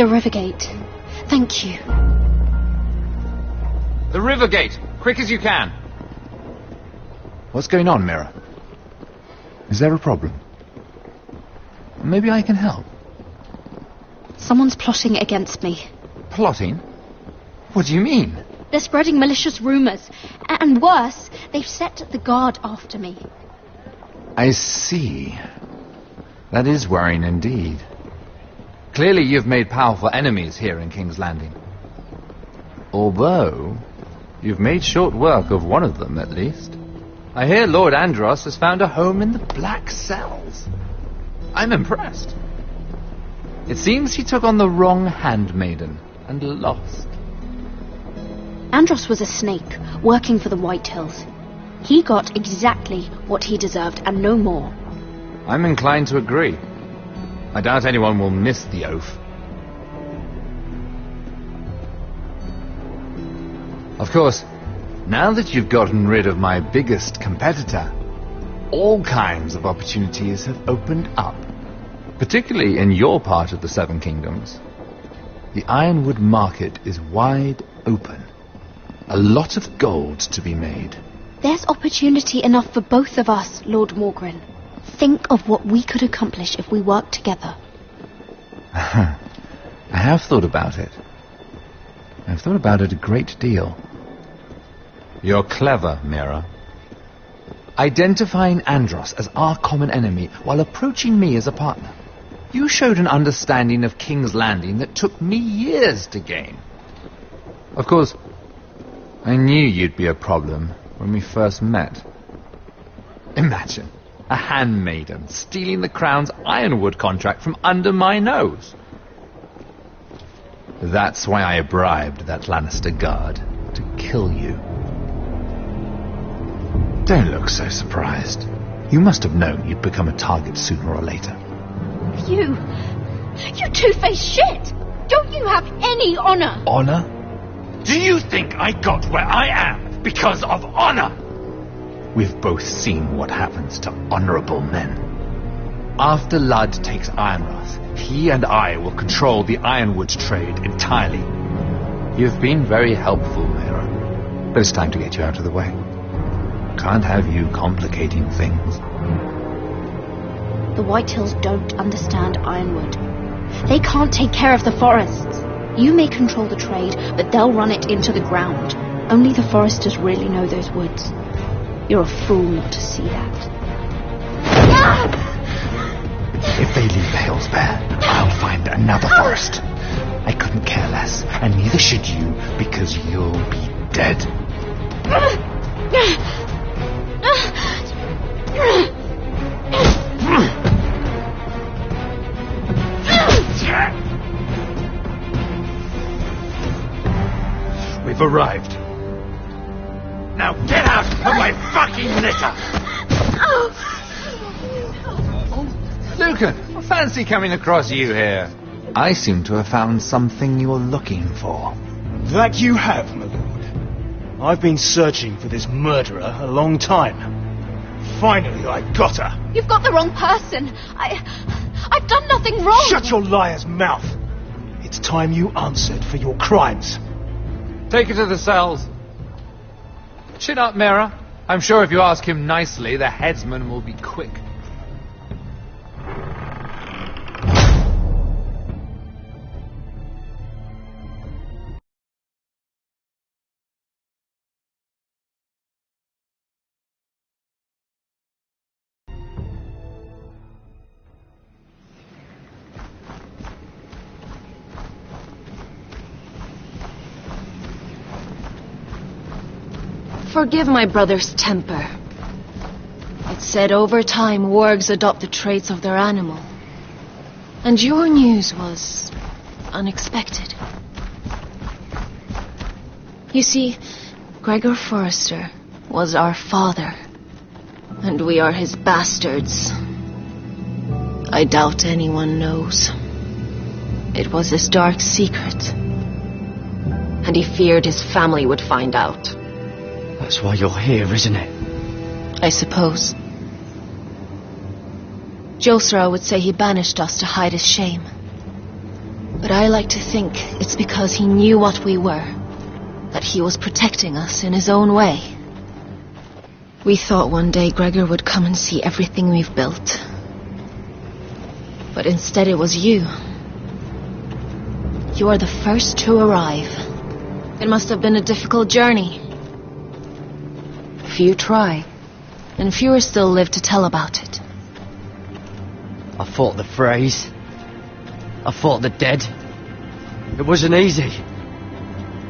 Speaker 14: The river gate. Thank you.
Speaker 3: The river gate! Quick as you can! What's going on, Mira? Is there a problem? Maybe I can help.
Speaker 14: Someone's plotting against me.
Speaker 3: Plotting? What do you mean?
Speaker 14: They're spreading malicious rumours. And worse, they've set the guard after me.
Speaker 3: I see. That is worrying indeed. Clearly you've made powerful enemies here in King's Landing. Although, you've made short work of one of them, at least. I hear Lord Andros has found a home in the Black Cells. I'm impressed. It seems he took on the wrong handmaiden and lost.
Speaker 14: Andros was a snake, working for the White Hills. He got exactly what he deserved, and no more.
Speaker 3: I'm inclined to agree. I doubt anyone will miss the oath. Of course, now that you've gotten rid of my biggest competitor, all kinds of opportunities have opened up. Particularly in your part of the Seven Kingdoms. The ironwood market is wide open. A lot of gold to be made.
Speaker 14: There's opportunity enough for both of us, Lord Morgren. Think of what we could accomplish if we worked together.
Speaker 3: I have thought about it. I've thought about it a great deal. You're clever, Mira. Identifying Andros as our common enemy while approaching me as a partner. You showed an understanding of King's Landing that took me years to gain. Of course, I knew you'd be a problem when we first met. Imagine a handmaiden stealing the Crown's ironwood contract from under my nose. That's why I bribed that Lannister guard to kill you. Don't look so surprised. You must have known you'd become a target sooner or later.
Speaker 14: You two-faced shit! Don't you have any honor?
Speaker 3: Honor? Do you think I got where I am because of honor? We've both seen what happens to honorable men. After Ludd takes Ironrath, he and I will control the ironwood trade entirely. You've been very helpful, Mira, but it's time to get you out of the way. Can't have you complicating things.
Speaker 14: The White Hills don't understand ironwood. They can't take care of the forests. You may control the trade, but they'll run it into the ground. Only the foresters really know those woods. You're a fool not to see that.
Speaker 7: If they leave the hills bare, I'll find another forest. I couldn't care less, and neither should you, because you'll be dead.
Speaker 12: We've arrived. Now get out of my fucking litter!
Speaker 3: Lucan, I fancy coming across you here. I seem to have found something you're looking for.
Speaker 8: That you have, my lord. I've been searching for this murderer a long time. Finally, I got her.
Speaker 14: You've got the wrong person. I've done nothing wrong.
Speaker 8: Shut your liar's mouth. It's time you answered for your crimes.
Speaker 3: Take her to the cells. Chin up, Mira. I'm sure if you ask him nicely, the headsman will be quick.
Speaker 1: Forgive my brother's temper. It's said over time wargs adopt the traits of their animal. And your news was unexpected. You see, Gregor Forrester was our father, and we are his bastards. I doubt anyone knows. It was his dark secret, and he feared his family would find out.
Speaker 9: That's why you're here, isn't it?
Speaker 1: I suppose. Josra would say he banished us to hide his shame.
Speaker 16: But I like to think it's because he knew what we were, that he was protecting us in his own way. We thought one day Gregor would come and see everything we've built. But instead it was you. You are the first to arrive. It must have been a difficult journey. Few try, and fewer still live to tell about it.
Speaker 9: I fought the Freys. I fought the dead. It wasn't easy,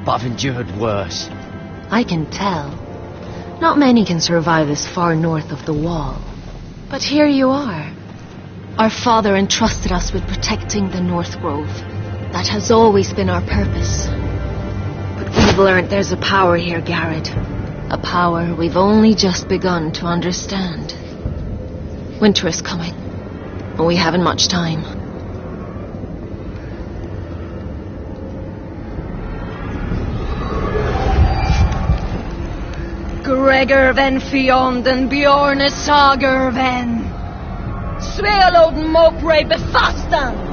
Speaker 9: but I've endured worse.
Speaker 16: I can tell. Not many can survive this far north of the Wall. But here you are. Our father entrusted us with protecting the North Grove. That has always been our purpose. But we've learned there's a power here, Garrett. A power we've only just begun to understand. Winter is coming, and we haven't much time.
Speaker 17: Gregor ven Fionden Bjorne Sager ven Svealoden Mokre befastan.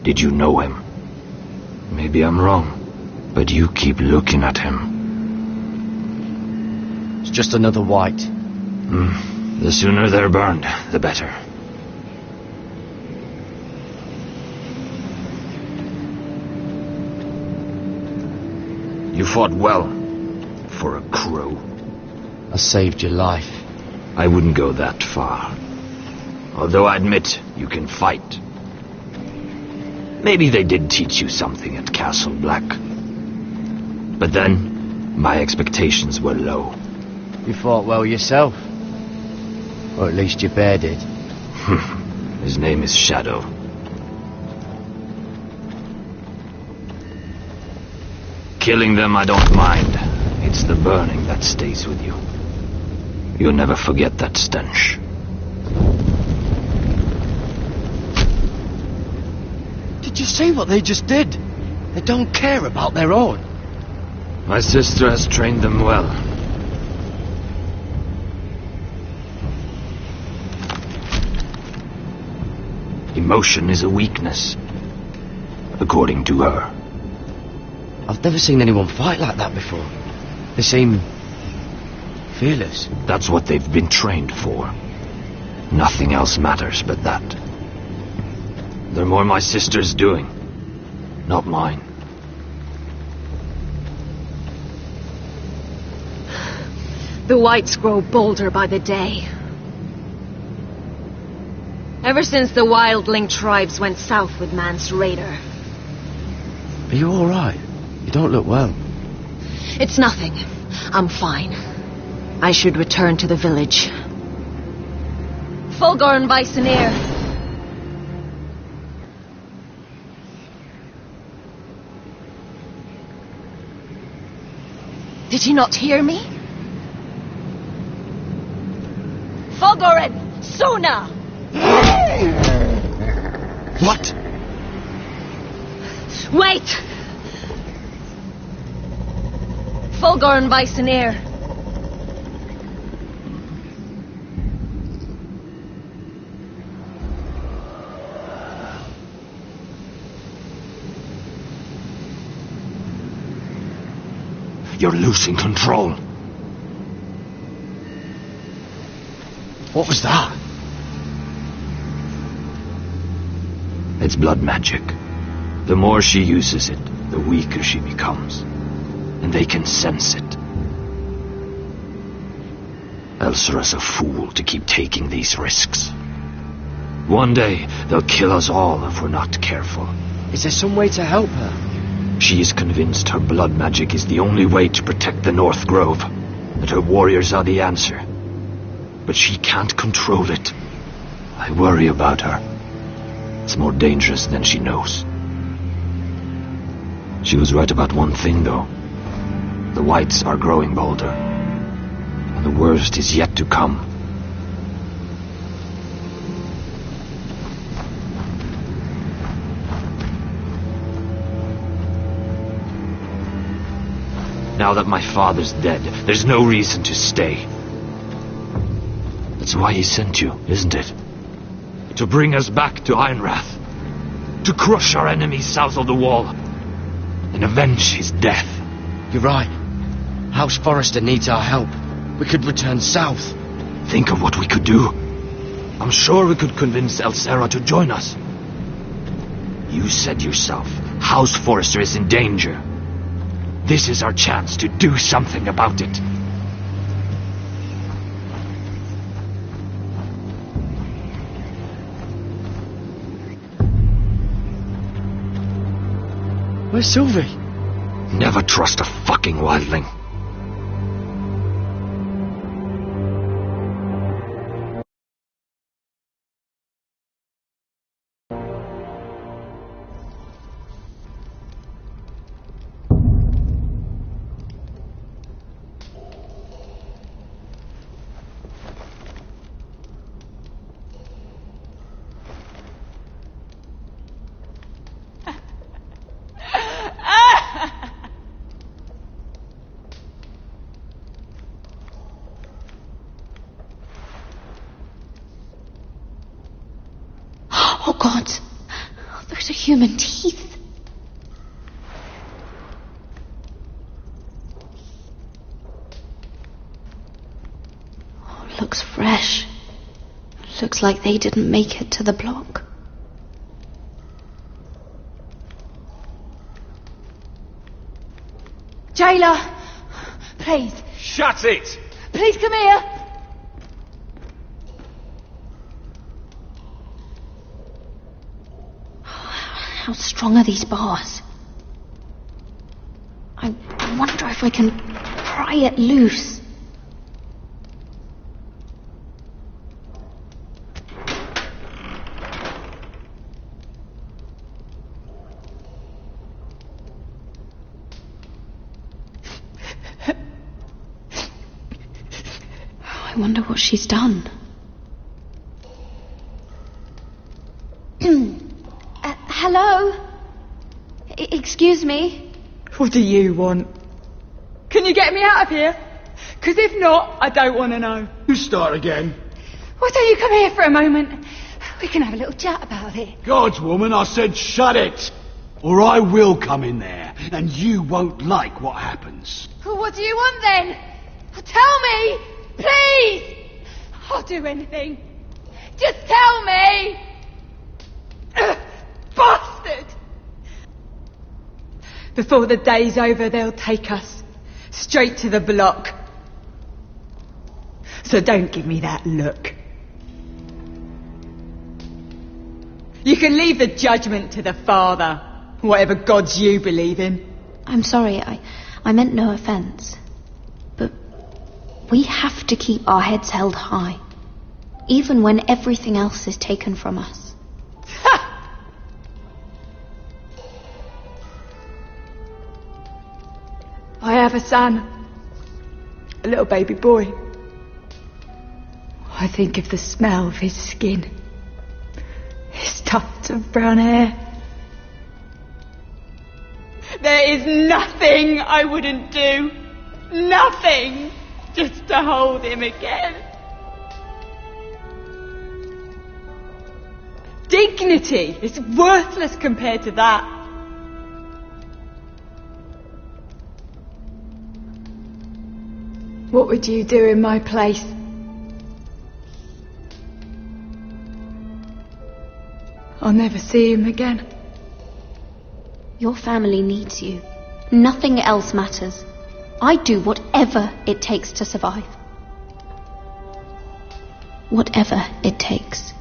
Speaker 13: Did you know him? Maybe I'm wrong, but you keep looking at him.
Speaker 9: It's just another white.
Speaker 13: The sooner they're burned, the better. You fought well, for a crow.
Speaker 9: I saved your life.
Speaker 13: I wouldn't go that far. Although I admit you can fight. Maybe they did teach you something at Castle Black. But then, my expectations were low.
Speaker 9: You fought well yourself. Or at least your bear did.
Speaker 13: His name is Shadow. Killing them I don't mind. It's the burning that stays with you. You'll never forget that stench.
Speaker 9: Did you see what they just did? They don't care about their own.
Speaker 13: My sister has trained them well. Emotion is a weakness, according to her.
Speaker 9: I've never seen anyone fight like that before. They seem fearless.
Speaker 13: That's what they've been trained for. Nothing else matters but that. They're more my sister's doing, not mine.
Speaker 16: The whites grow bolder by the day. Ever since the wildling tribes went south with Man's raider.
Speaker 9: Are you all right? You don't look well.
Speaker 16: It's nothing. I'm fine. I should return to the village. Fulgorn Bysonir. Did you not hear me? Fulgorn! Sona!
Speaker 9: What?
Speaker 16: Wait! Fulgorn Bysonir.
Speaker 13: You're losing control.
Speaker 9: What was that?
Speaker 13: It's blood magic. The more she uses it, the weaker she becomes. And they can sense it. Elsera's a fool to keep taking these risks. One day, they'll kill us all if we're not careful.
Speaker 9: Is there some way to help her?
Speaker 13: She is convinced her blood magic is the only way to protect the North Grove, that her warriors are the answer. But she can't control it. I worry about her. It's more dangerous than she knows. She was right about one thing, though. The whites are growing bolder. And the worst is yet to come. Now that my father's dead, there's no reason to stay. That's why he sent you, isn't it? To bring us back to Ironrath. To crush our enemies south of the wall. And avenge his death.
Speaker 9: You're right. House Forrester needs our help. We could return south.
Speaker 13: Think of what we could do. I'm sure we could convince Elsera to join us. You said yourself, House Forrester is in danger. This is our chance to do something about it.
Speaker 9: Where's Sylvie?
Speaker 13: Never trust a fucking wildling.
Speaker 5: Oh, God. Those are human teeth. Oh, looks fresh. Looks like they didn't make it to the block.
Speaker 4: Jailer, please.
Speaker 6: Shut it!
Speaker 4: Please come here.
Speaker 14: How strong are these bars? I wonder if I can pry it loose. I wonder what she's done. Hello? Excuse me?
Speaker 4: What do you want? Can you get me out of here? Because if not, I don't want to know.
Speaker 15: You start again.
Speaker 1: Why don't you come here for a moment? We can have a little chat about it.
Speaker 15: God's woman, I said shut it. Or I will come in there, and you won't like what happens.
Speaker 1: Well, what do you want then? Tell me! Please! I'll do anything. Just tell me! Bastard!
Speaker 4: Before the day's over, they'll take us straight to the block. So don't give me that look. You can leave the judgment to the Father, whatever gods you believe in.
Speaker 14: I'm sorry, I meant no offence. But we have to keep our heads held high, even when everything else is taken from us.
Speaker 4: I have a son, a little baby boy. I think of the smell of his skin, his tufts of brown hair. There is nothing I wouldn't do, nothing, just to hold him again. Dignity is worthless compared to that. What would you do in my place? I'll never see him again.
Speaker 14: Your family needs you. Nothing else matters. I'd do whatever it takes to survive. Whatever it takes.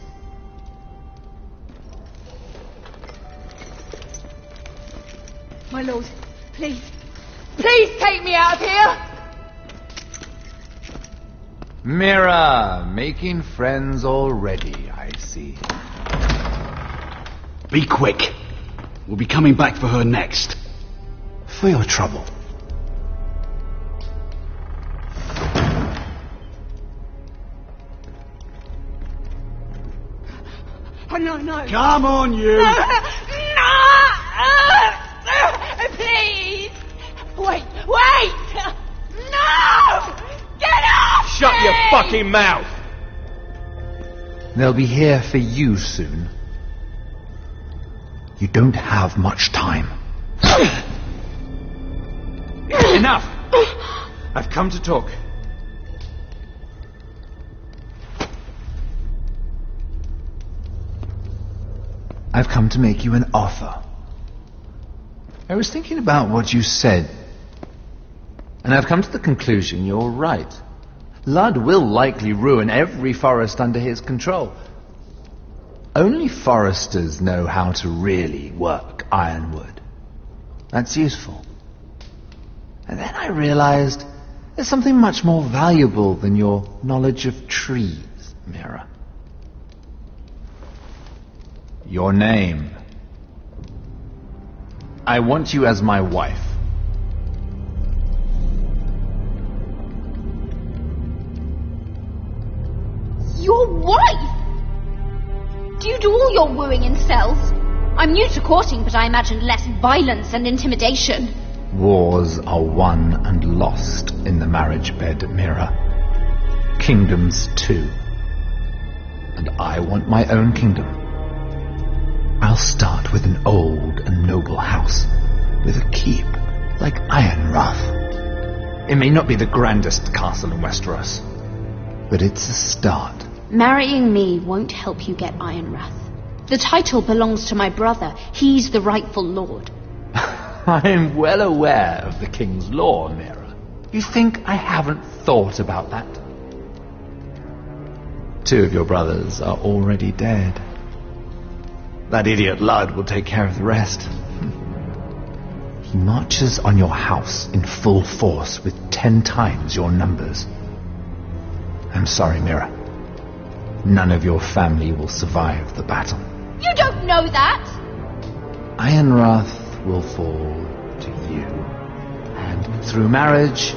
Speaker 4: My lord, please, please take me out of here!
Speaker 3: Mira, making friends already, I see.
Speaker 15: Be quick. We'll be coming back for her next.
Speaker 7: For your trouble.
Speaker 4: Oh, no.
Speaker 15: Come on, you!
Speaker 4: No! Please! Wait! No! Get off!
Speaker 3: Shut your fucking mouth! They'll be here for you soon. You don't have much time. Enough! I've come to talk. I've come to make you an offer. I was thinking about what you said, and I've come to the conclusion you're right. Ludd will likely ruin every forest under his control. Only foresters know how to really work ironwood. That's useful. And then I realized there's something much more valuable than your knowledge of trees, Mira. Your name. I want you as my wife.
Speaker 14: Your wife? Do you do all your wooing in cells? I'm new to courting, but I imagine less violence and intimidation.
Speaker 3: Wars are won and lost in the marriage bed, Mira. Kingdoms too. And I want my own kingdom. I'll start with an old and noble house, with a keep, like Ironrath. It may not be the grandest castle in Westeros, but it's a start.
Speaker 14: Marrying me won't help you get Ironrath. The title belongs to my brother. He's the rightful lord.
Speaker 3: I'm well aware of the king's law, Mira. You think I haven't thought about that? 2 of your brothers are already dead. That idiot Lud will take care of the rest. He marches on your house in full force with 10 times your numbers. I'm sorry, Mira. None of your family will survive the battle.
Speaker 14: You don't know that!
Speaker 3: Ironrath will fall to you. And through marriage,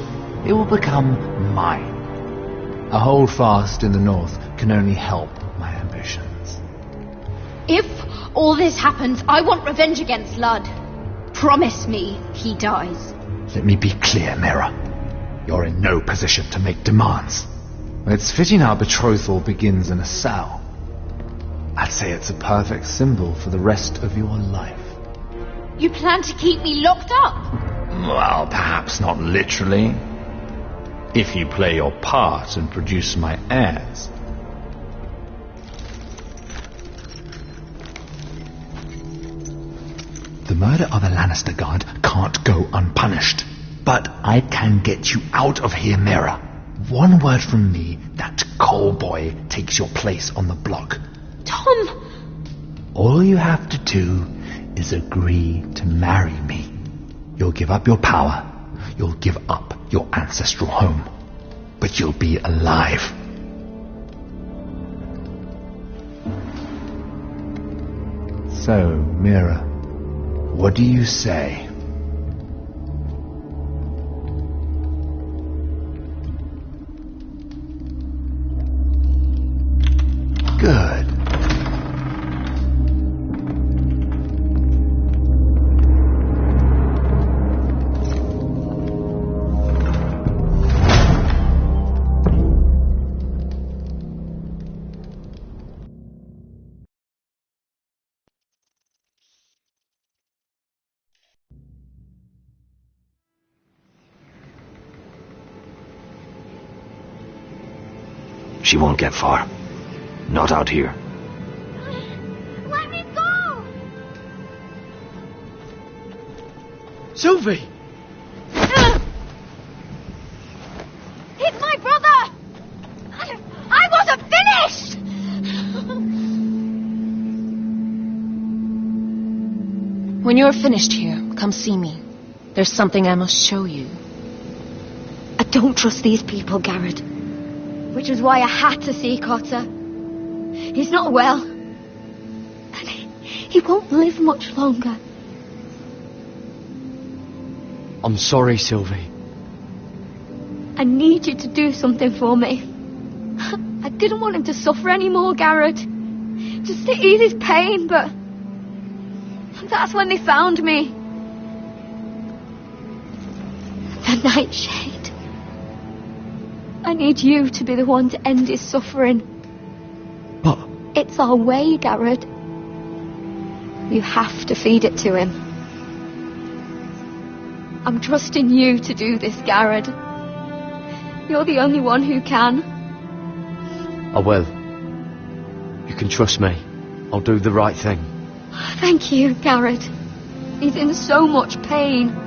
Speaker 3: it will become mine. A holdfast in the north can only help my ambitions.
Speaker 14: If all this happens, I want revenge against Lud. Promise me he dies.
Speaker 3: Let me be clear, Mira. You're in no position to make demands. It's fitting our betrothal begins in a cell. I'd say it's a perfect symbol for the rest of your life.
Speaker 14: You plan to keep me locked up?
Speaker 3: Well, perhaps not literally. If you play your part and produce my heirs. The murder of a Lannister guard can't go unpunished. But I can get you out of here, Mira. One word from me, that coal boy takes your place on the block.
Speaker 14: Tom!
Speaker 3: All you have to do is agree to marry me. You'll give up your power. You'll give up your ancestral home. But you'll be alive. So, Mira, what do you say? Good.
Speaker 13: She won't get far. Not out here.
Speaker 14: Let me go!
Speaker 8: Sylvie!
Speaker 14: He's my brother! I wasn't finished!
Speaker 16: When you're finished here, come see me. There's something I must show you.
Speaker 14: I don't trust these people, Garrett. Which is why I had to see Cotter. He's not well. And he won't live much longer.
Speaker 8: I'm sorry, Sylvie.
Speaker 14: I need you to do something for me. I didn't want him to suffer anymore, Garrett. Just to ease his pain, but that's when they found me. The Nightshade. I need you to be the one to end his suffering.
Speaker 8: But
Speaker 14: it's our way, Garrett. You have to feed it to him. I'm trusting you to do this, Garrett. You're the only one who can.
Speaker 8: I will. You can trust me. I'll do the right thing.
Speaker 14: Thank you, Garrett. He's in so much pain.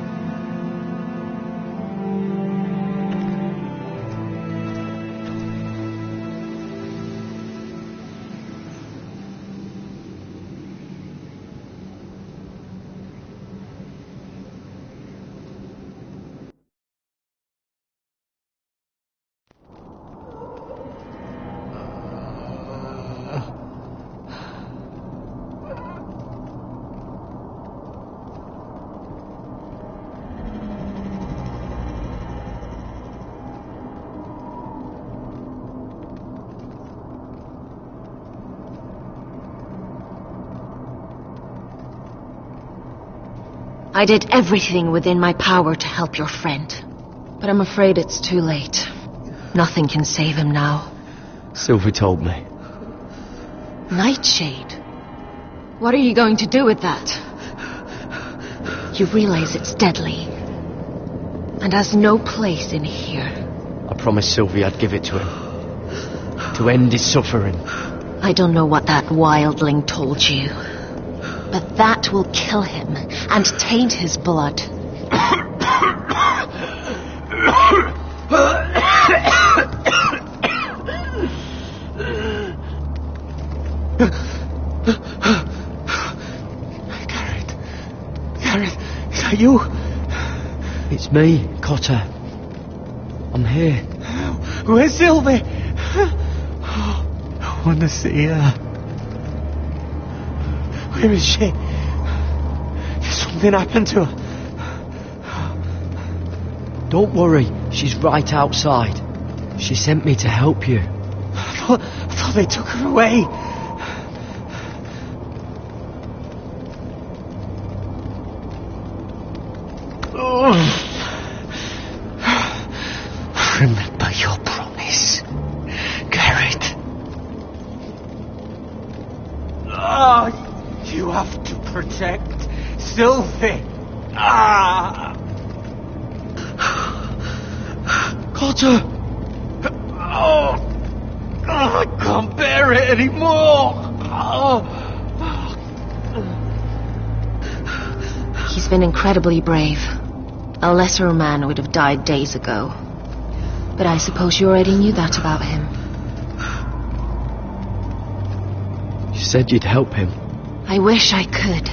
Speaker 16: I did everything within my power to help your friend. But I'm afraid it's too late. Nothing can save him now.
Speaker 8: Sylvie told me.
Speaker 16: Nightshade? What are you going to do with that? You realize it's deadly. And has no place in here.
Speaker 8: I promised Sylvie I'd give it to him. To end his suffering.
Speaker 16: I don't know what that wildling told you. But that will kill him and taint his blood.
Speaker 7: Gareth, is that you?
Speaker 9: It's me, Cotter. I'm here.
Speaker 7: Where's Sylvie? I want to see her. Where is she? Did something happen to her?
Speaker 9: Don't worry, she's right outside. She sent me to help you.
Speaker 7: I thought they took her away. Remember your promise, Garrett. You have to protect Sylvie.
Speaker 9: Cotter!
Speaker 7: I can't bear it anymore.
Speaker 16: He's been incredibly brave. A lesser man would have died days ago. But I suppose you already knew that about him.
Speaker 9: You said you'd help him.
Speaker 16: I wish I could.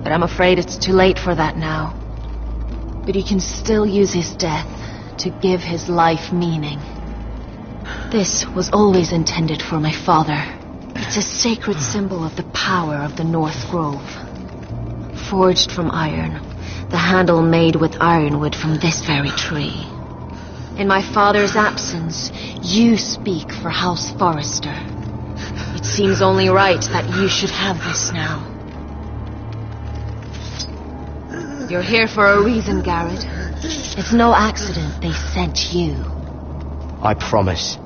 Speaker 16: But I'm afraid it's too late for that now. But he can still use his death to give his life meaning. This was always intended for my father. It's a sacred symbol of the power of the North Grove. Forged from iron, the handle made with ironwood from this very tree. In my father's absence, you speak for House Forrester. It seems only right that you should have this now. You're here for a reason, Garrett. It's no accident they sent you.
Speaker 9: I promise.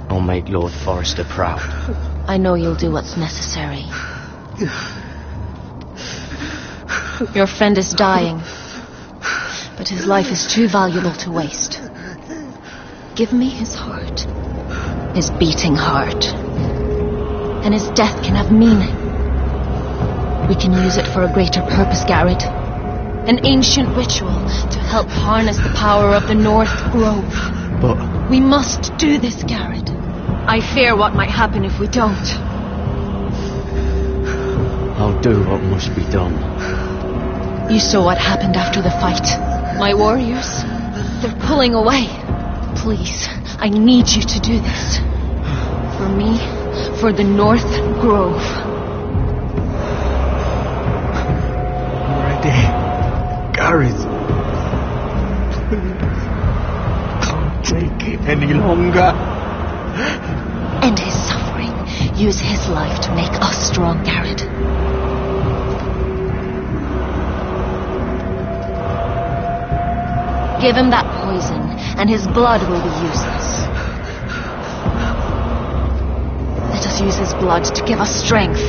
Speaker 9: I'll make Lord Forrester proud.
Speaker 16: I know you'll do what's necessary. Your friend is dying, but his life is too valuable to waste. Give me his heart, his beating heart, and his death can have meaning. We can use it for a greater purpose, Garrett. An ancient ritual to help harness the power of the North Grove.
Speaker 9: But
Speaker 16: we must do this, Garrett. I fear what might happen if we don't.
Speaker 9: I'll do what must be done.
Speaker 16: You saw what happened after the fight. My warriors, they're pulling away. Please, I need you to do this. For me, for the North Grove.
Speaker 7: I'm ready. Gareth. Please. Can't take it any longer.
Speaker 16: End his suffering. Use his life to make us strong, Garrett. Give him that poison, and his blood will be useless. Let us use his blood to give us strength.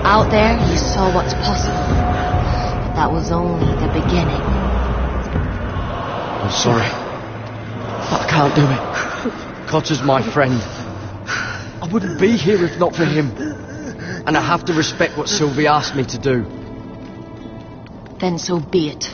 Speaker 16: Out there, you saw what's possible. But that was only the beginning.
Speaker 9: I'm sorry, but I can't do it. Cotter's my friend. I wouldn't be here if not for him. And I have to respect what Sylvie asked me to do.
Speaker 16: Then so be it.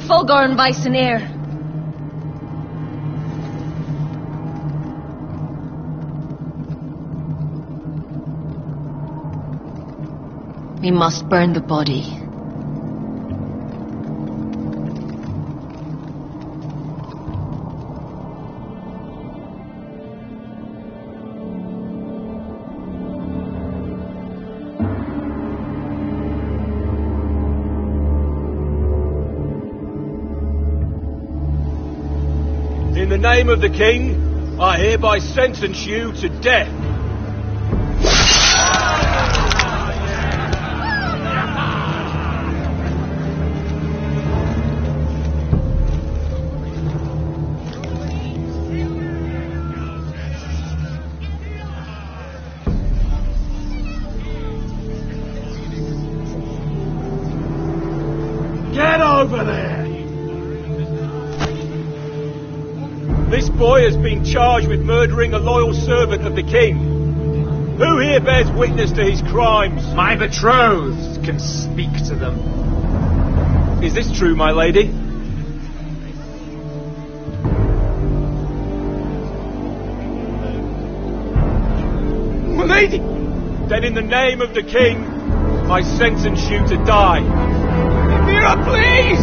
Speaker 16: Fulgorn Weisenair. We must burn the body.
Speaker 15: In the name of the king, I hereby sentence you to death. over there?
Speaker 18: This boy has been charged with murdering a loyal servant of the king. Who here bears witness to his crimes?
Speaker 3: My betrothed can speak to them.
Speaker 18: Is this true, my lady?
Speaker 3: My lady!
Speaker 18: Then in the name of the king, I sentence you to die.
Speaker 3: Mira, please!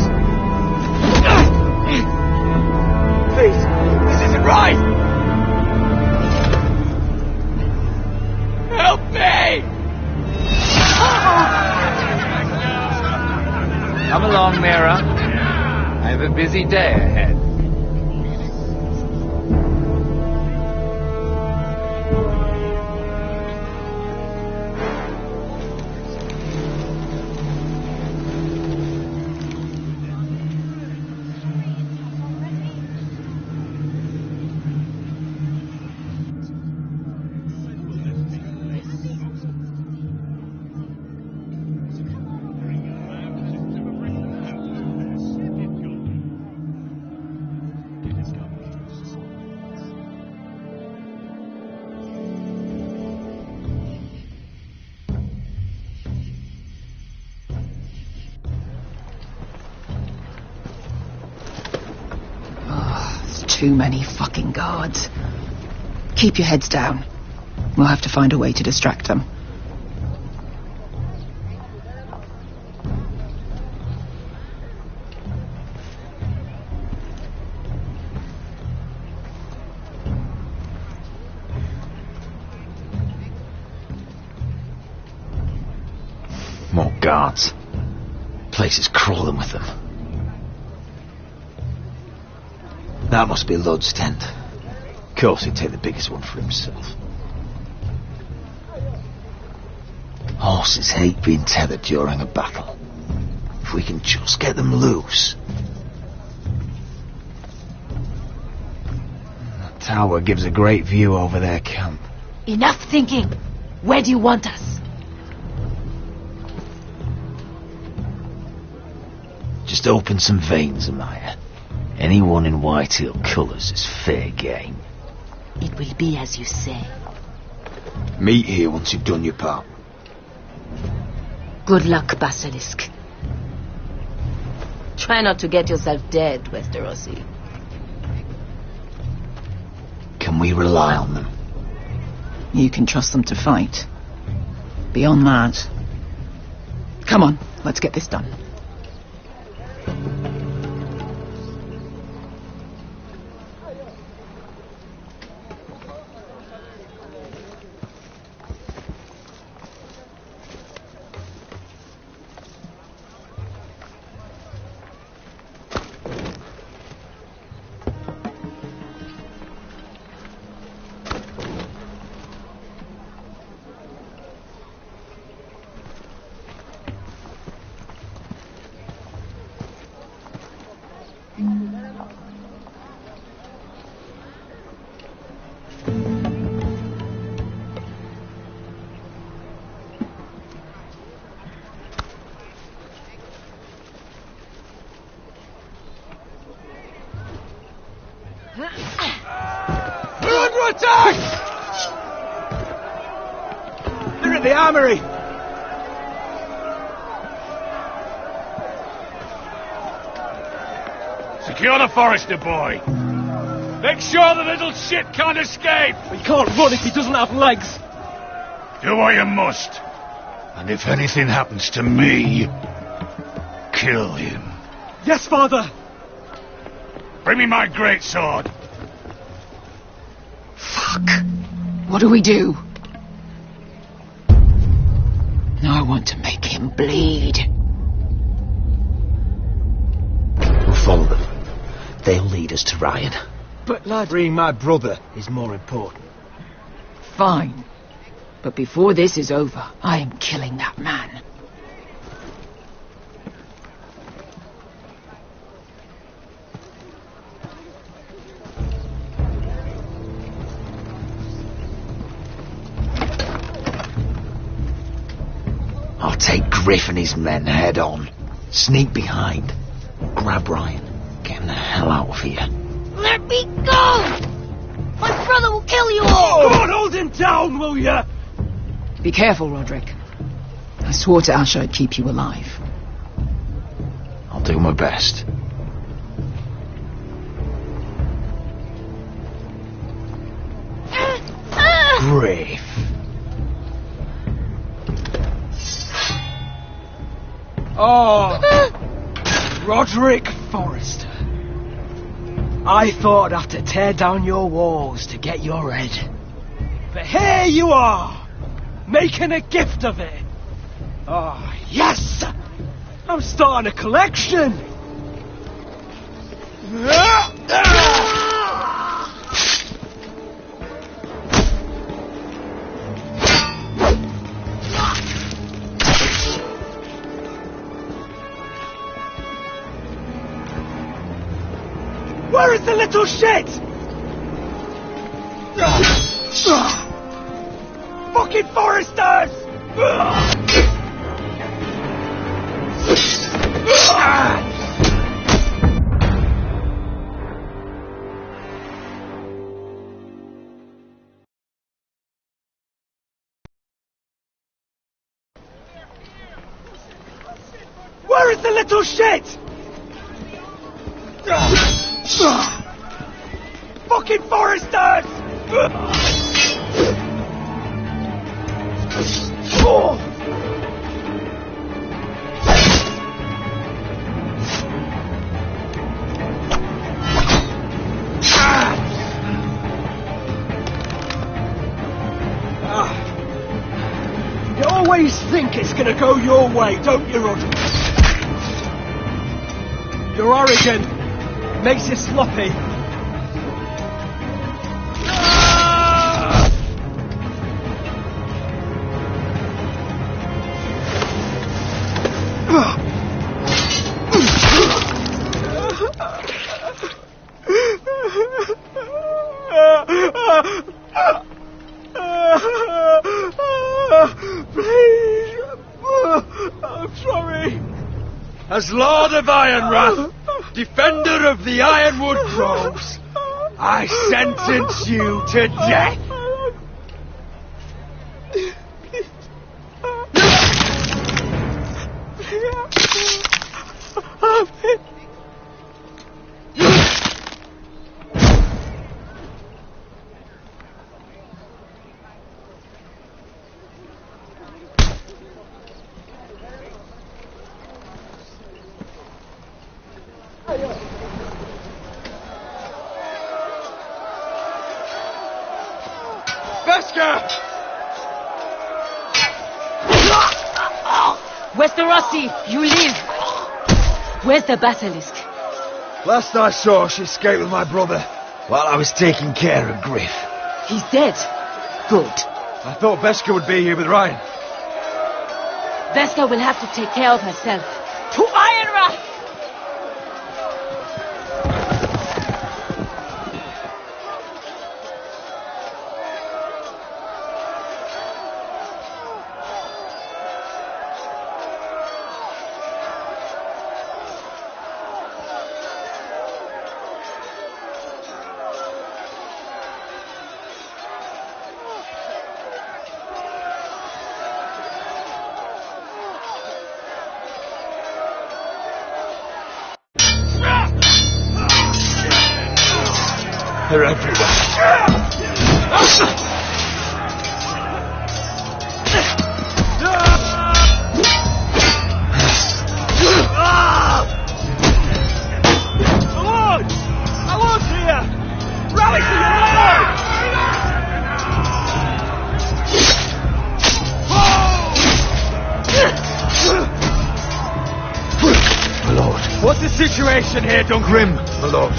Speaker 3: Please, this isn't right! Help me!
Speaker 6: Come along, Mira. I have a busy day ahead.
Speaker 19: Too many fucking guards. Keep your heads down. We'll have to find a way to distract them.
Speaker 3: More guards. Place is crawling with them. That must be Lud's tent. Of course he'd take the biggest one for himself. Horses hate being tethered during a battle. If we can just get them loose. The tower gives a great view over their camp.
Speaker 11: Enough thinking! Where do you want us?
Speaker 3: Just open some veins, Amaya. Anyone in Whitetail colours is fair game.
Speaker 11: It will be as you say.
Speaker 3: Meet here once you've done your part.
Speaker 11: Good luck, Basilisk. Try not to get yourself dead, Westerosi.
Speaker 3: Can we rely on them?
Speaker 19: You can trust them to fight. Beyond that... Come on, let's get this done.
Speaker 3: We're under attack! They're at the armory!
Speaker 6: Secure the Forester boy. Make sure the little shit can't escape.
Speaker 18: He can't run if he doesn't have legs.
Speaker 6: Do what you must. And if anything happens to me, kill him.
Speaker 18: Yes, Father.
Speaker 6: Bring me my greatsword.
Speaker 19: Fuck. What do we do? I want to make him bleed.
Speaker 3: We'll follow them. They'll lead us to Ryan.
Speaker 7: But lad, freeing my brother is more important.
Speaker 19: Fine. But before this is over, I am killing that man.
Speaker 3: I'll take Griff and his men head on. Sneak behind.
Speaker 2: Grab Ryan. Get him the hell out of here.
Speaker 17: Let me go! My brother will kill you all!
Speaker 8: Go on, hold him down, will ya?
Speaker 19: Be careful, Roderick. I swore to Asher I'd keep you alive.
Speaker 3: I'll do my best.
Speaker 2: Brave.
Speaker 8: Oh, Roderick Forrester. I thought I'd have to tear down your walls to get your head. But here you are, making a gift of it. Oh, yes! I'm starting a collection. Where is the little shit? Fucking Foresters! Where is the little shit? Fucking Foresters! You always think it's gonna go your way, don't you, Roger? You're arrogant. Makes you sloppy. Please, I'm sorry.
Speaker 6: As Lord of Ironwrath, defender of the Ironwood Groves, I sentence you to death.
Speaker 11: Westerosi, you live. Where's the basilisk?
Speaker 12: Last I saw, she escaped with my brother while I was taking care of Griff.
Speaker 11: He's dead. Good.
Speaker 12: I thought Veska would be here with Ryan.
Speaker 11: Veska will have to take care of herself. To Ironwrath!
Speaker 6: They're everywhere.
Speaker 8: My lord's here! Rally to your lord!
Speaker 12: My lord.
Speaker 6: What's the situation here, Duncan?
Speaker 12: Grim, my lord.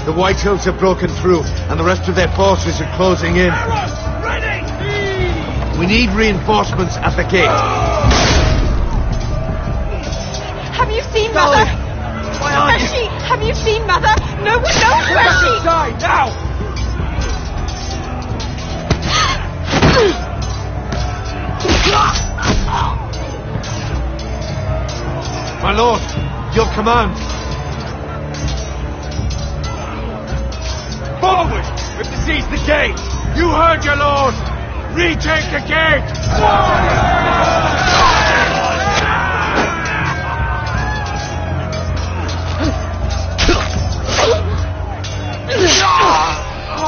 Speaker 12: The Whitehills have broken through, and the rest of their forces are closing in.
Speaker 8: Ready!
Speaker 12: We need reinforcements at the gate.
Speaker 17: Have you seen Mother?
Speaker 8: Why aren't
Speaker 17: Where's she? Have you seen Mother? No one knows where she...
Speaker 8: Die, now!
Speaker 12: My lord, your command.
Speaker 6: Forward! We have to seize the gate! You heard your lord! Retake the gate!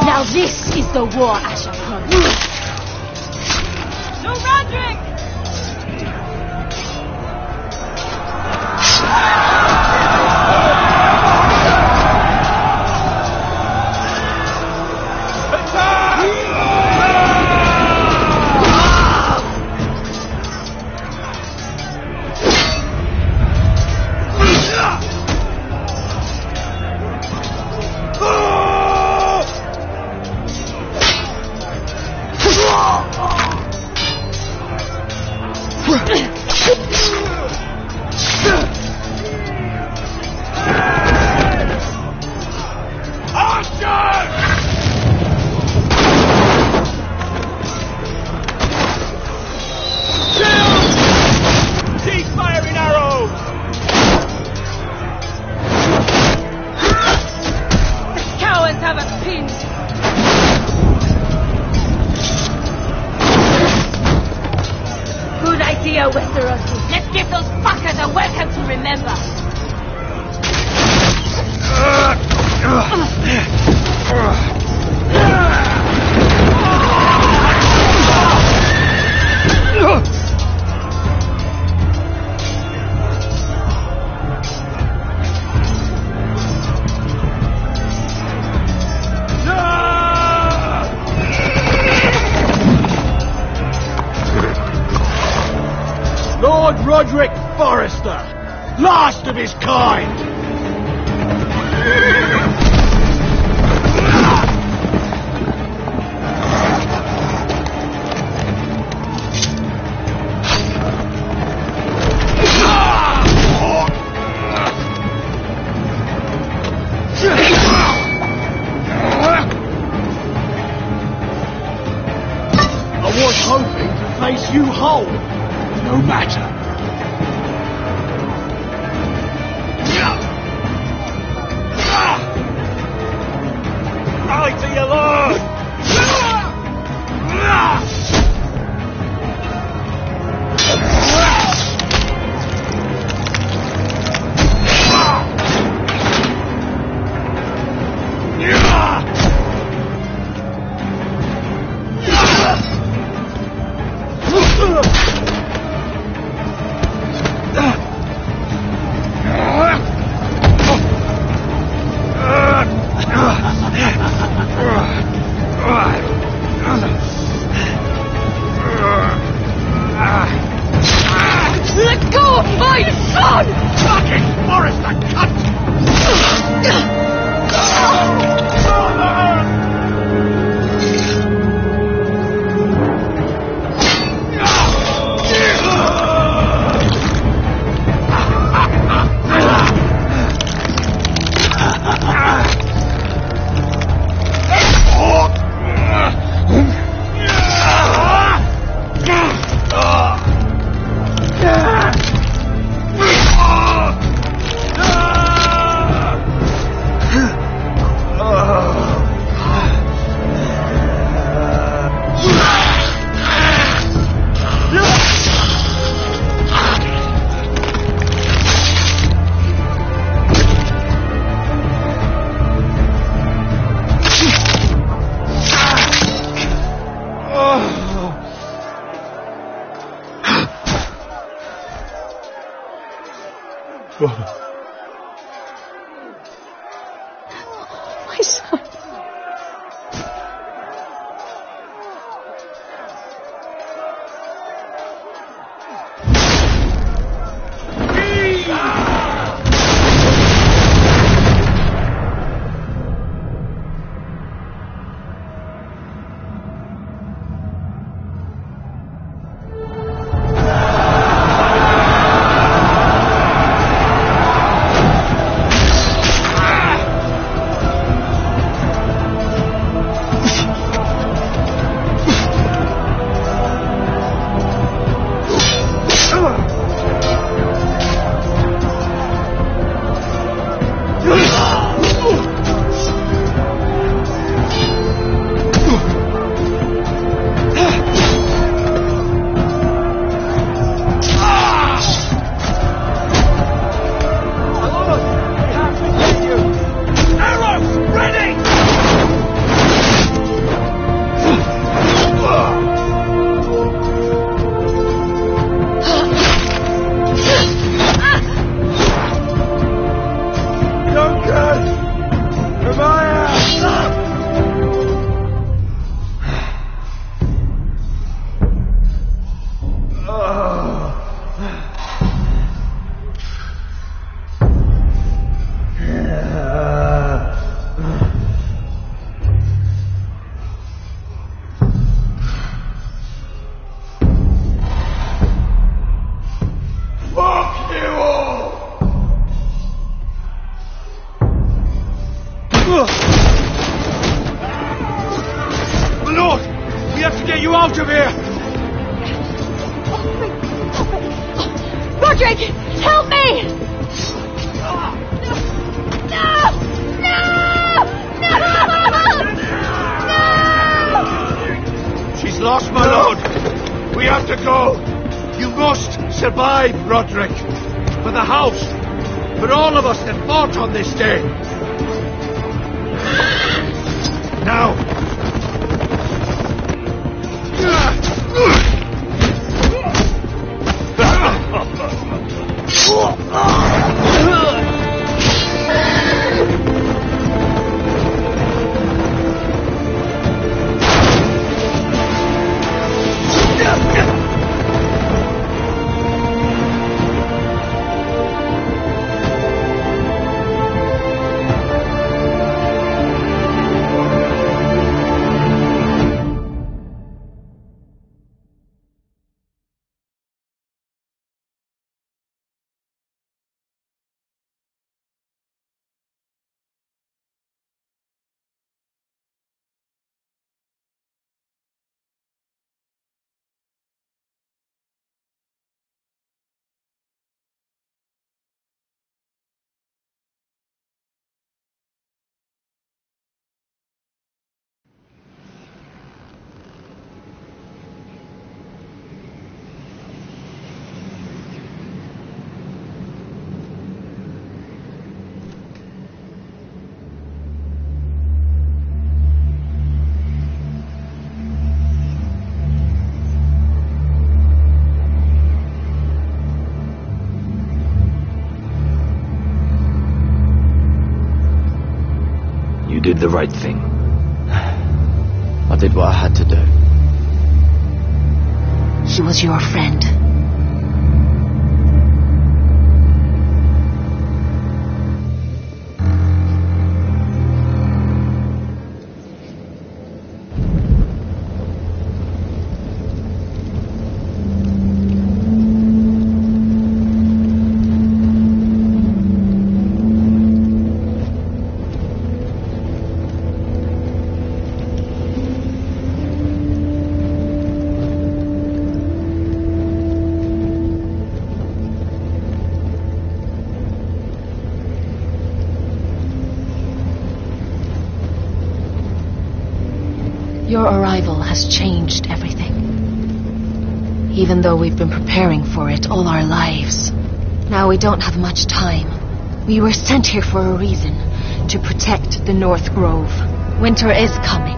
Speaker 11: Now this is the war Asher promised.
Speaker 4: No, Roderick!
Speaker 11: Let's give those fuckers a welcome to remember.
Speaker 15: Lord Roderick Forrester, last of his kind! I was hoping to face you whole. No matter.
Speaker 18: Rally to your lord!
Speaker 4: Let go of my son!
Speaker 15: Fucking Forrester, cunt!
Speaker 4: My son. Roderick! Help me!
Speaker 12: She's lost, my lord. We have to go. You must survive, Roderick. For the house. For all of us that fought on this day. Now.
Speaker 13: You did the right thing.
Speaker 9: I did what I had to do.
Speaker 16: He was your friend. Your arrival has changed everything. Even though we've been preparing for it all our lives. Now we don't have much time. We were sent here for a reason. To protect the North Grove. Winter is coming.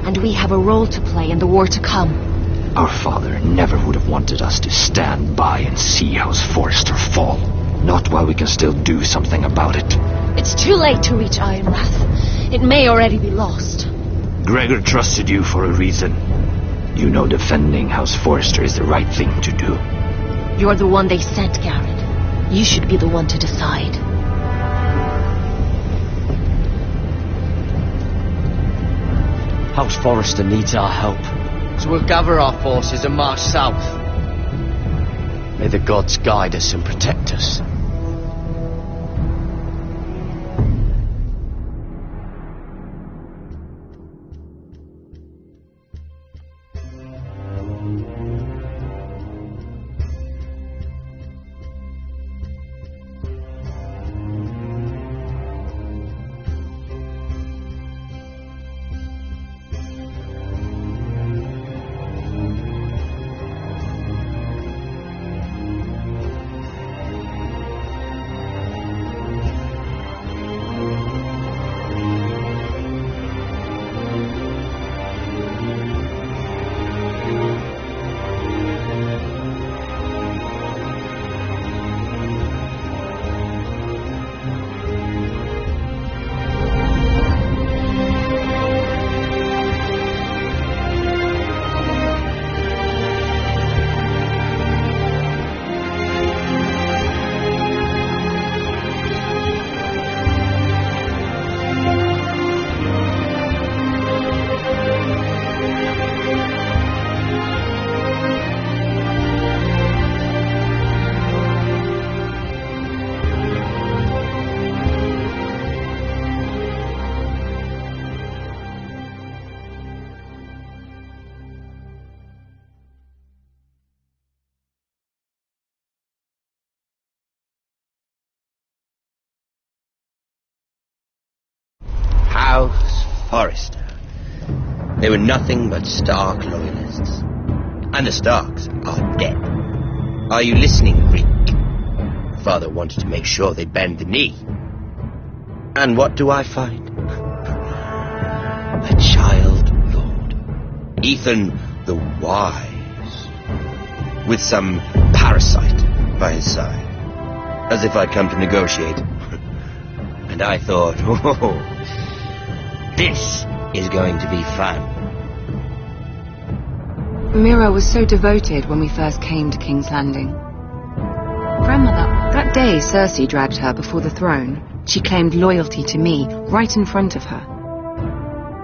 Speaker 16: And we have a role to play in the war to come.
Speaker 13: Our father never would have wanted us to stand by and see House Forrester fall. Not while we can still do something about it.
Speaker 16: It's too late to reach Ironrath. It may already be lost.
Speaker 13: Gregor trusted you for a reason. You know defending House Forrester is the right thing to do.
Speaker 16: You're the one they sent, Garrett. You should be the one to decide.
Speaker 9: House Forrester needs our help. So we'll gather our forces and march south. May the gods guide us and protect us.
Speaker 2: Forrester. They were nothing but Stark loyalists. And the Starks are dead. Are you listening, Rick? Father wanted to make sure they bend the knee. And what do I find? A child lord. Ethan the Wise. With some parasite by his side. As if I'd come to negotiate. And I thought, oh, this is going to be fun.
Speaker 1: Mira was so devoted when we first came to King's Landing. Grandmother, that day Cersei dragged her before the throne, she claimed loyalty to me right in front of her.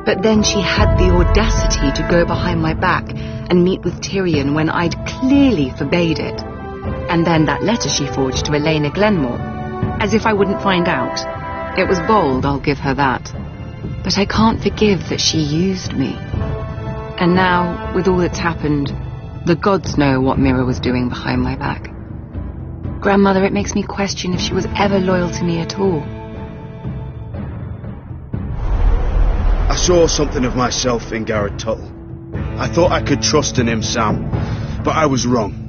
Speaker 1: But then she had the audacity to go behind my back and meet with Tyrion when I'd clearly forbade it. And then that letter she forged to Elena Glenmore, as if I wouldn't find out. It was bold, I'll give her that. But I can't forgive that she used me. And now, with all that's happened, the gods know what Mira was doing behind my back. Grandmother, it makes me question if she was ever loyal to me at all.
Speaker 20: I saw something of myself in Garrett Tuttle. I thought I could trust in him, Sam, but I was wrong.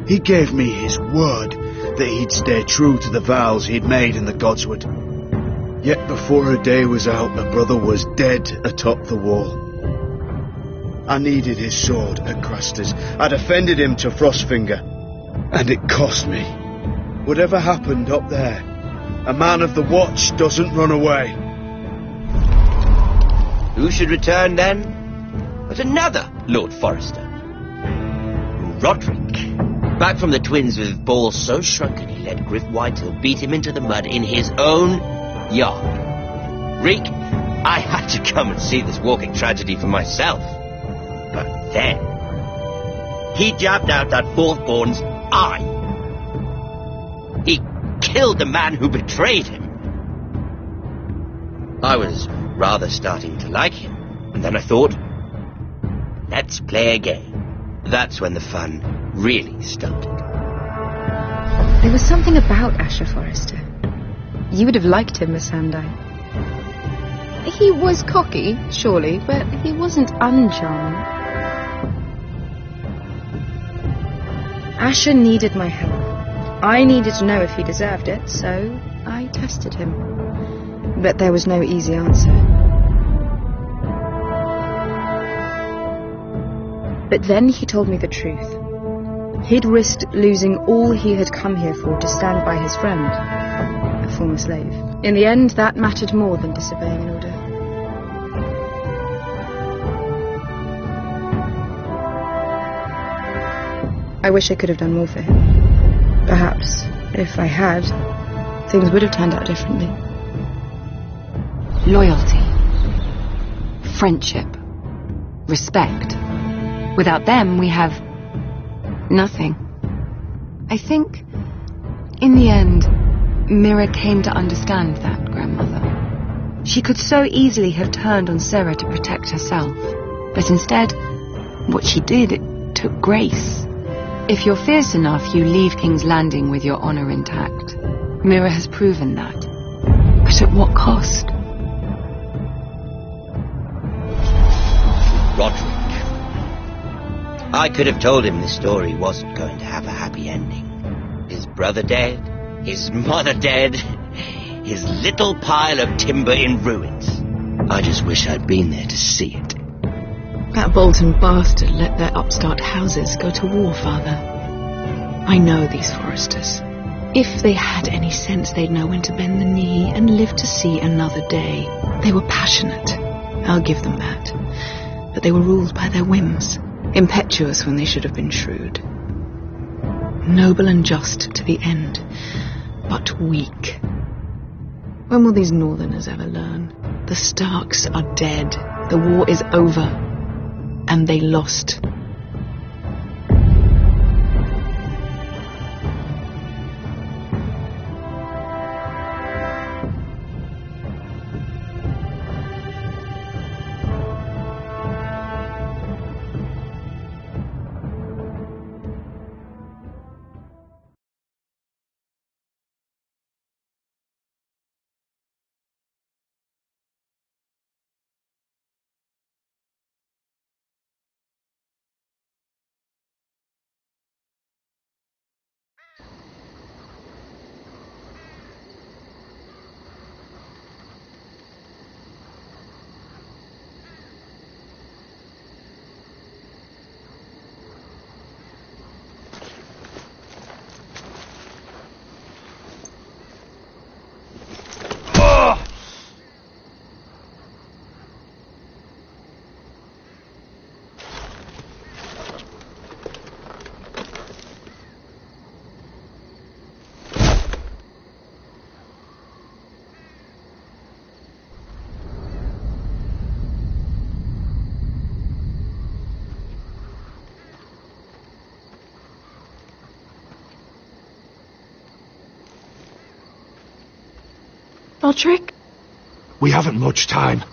Speaker 20: He gave me his word that he'd stay true to the vows he'd made in the Godswood. Yet before a day was out, my brother was dead atop the wall. I needed his sword at Craster's. I'd offended him to Frostfinger, and it cost me. Whatever happened up there, a man of the Watch doesn't run away.
Speaker 2: Who should return then? But another Lord Forrester. Roderick. Back from the Twins with balls so shrunken he let Griff Whitehill beat him into the mud in his own yard. Reek, I had to come and see this walking tragedy for myself. But then, he jabbed out that fourth-born's eye. He killed the man who betrayed him. I was rather starting to like him, and then I thought, let's play a game. That's when the fun really started.
Speaker 21: There was something about Asher Forrester. You would have liked him, Miss Sandine. He was cocky, surely, but he wasn't uncharming. Asher needed my help. I needed to know if he deserved it, so I tested him. But there was no easy answer. But then he told me the truth. He'd risked losing all he had come here for to stand by his friend, a former slave. In the end, that mattered more than disobeying an order. I wish I could have done more for him. Perhaps, if I had, things would have turned out differently.
Speaker 1: Loyalty. Friendship. Respect. Without them, we have nothing. I think, in the end, Mira came to understand that, Grandmother. She could so easily have turned on Sarah to protect herself. But instead, what she did, it took grace. If you're fierce enough, you leave King's Landing with your honor intact. Mira has proven that. But at what cost?
Speaker 2: Roderick. I could have told him this story wasn't going to have a happy ending. His brother dead, his mother dead, his little pile of timber in ruins. I just wish I'd been there to see it.
Speaker 19: That Bolton bastard let their upstart houses go to war, Father. I know these Forresters. If they had any sense, they'd know when to bend the knee and live to see another day. They were passionate, I'll give them that. But they were ruled by their whims, impetuous when they should have been shrewd. Noble and just to the end, but weak. When will these Northerners ever learn? The Starks are dead. The war is over. And they lost.
Speaker 5: Roderick?
Speaker 12: We haven't much time.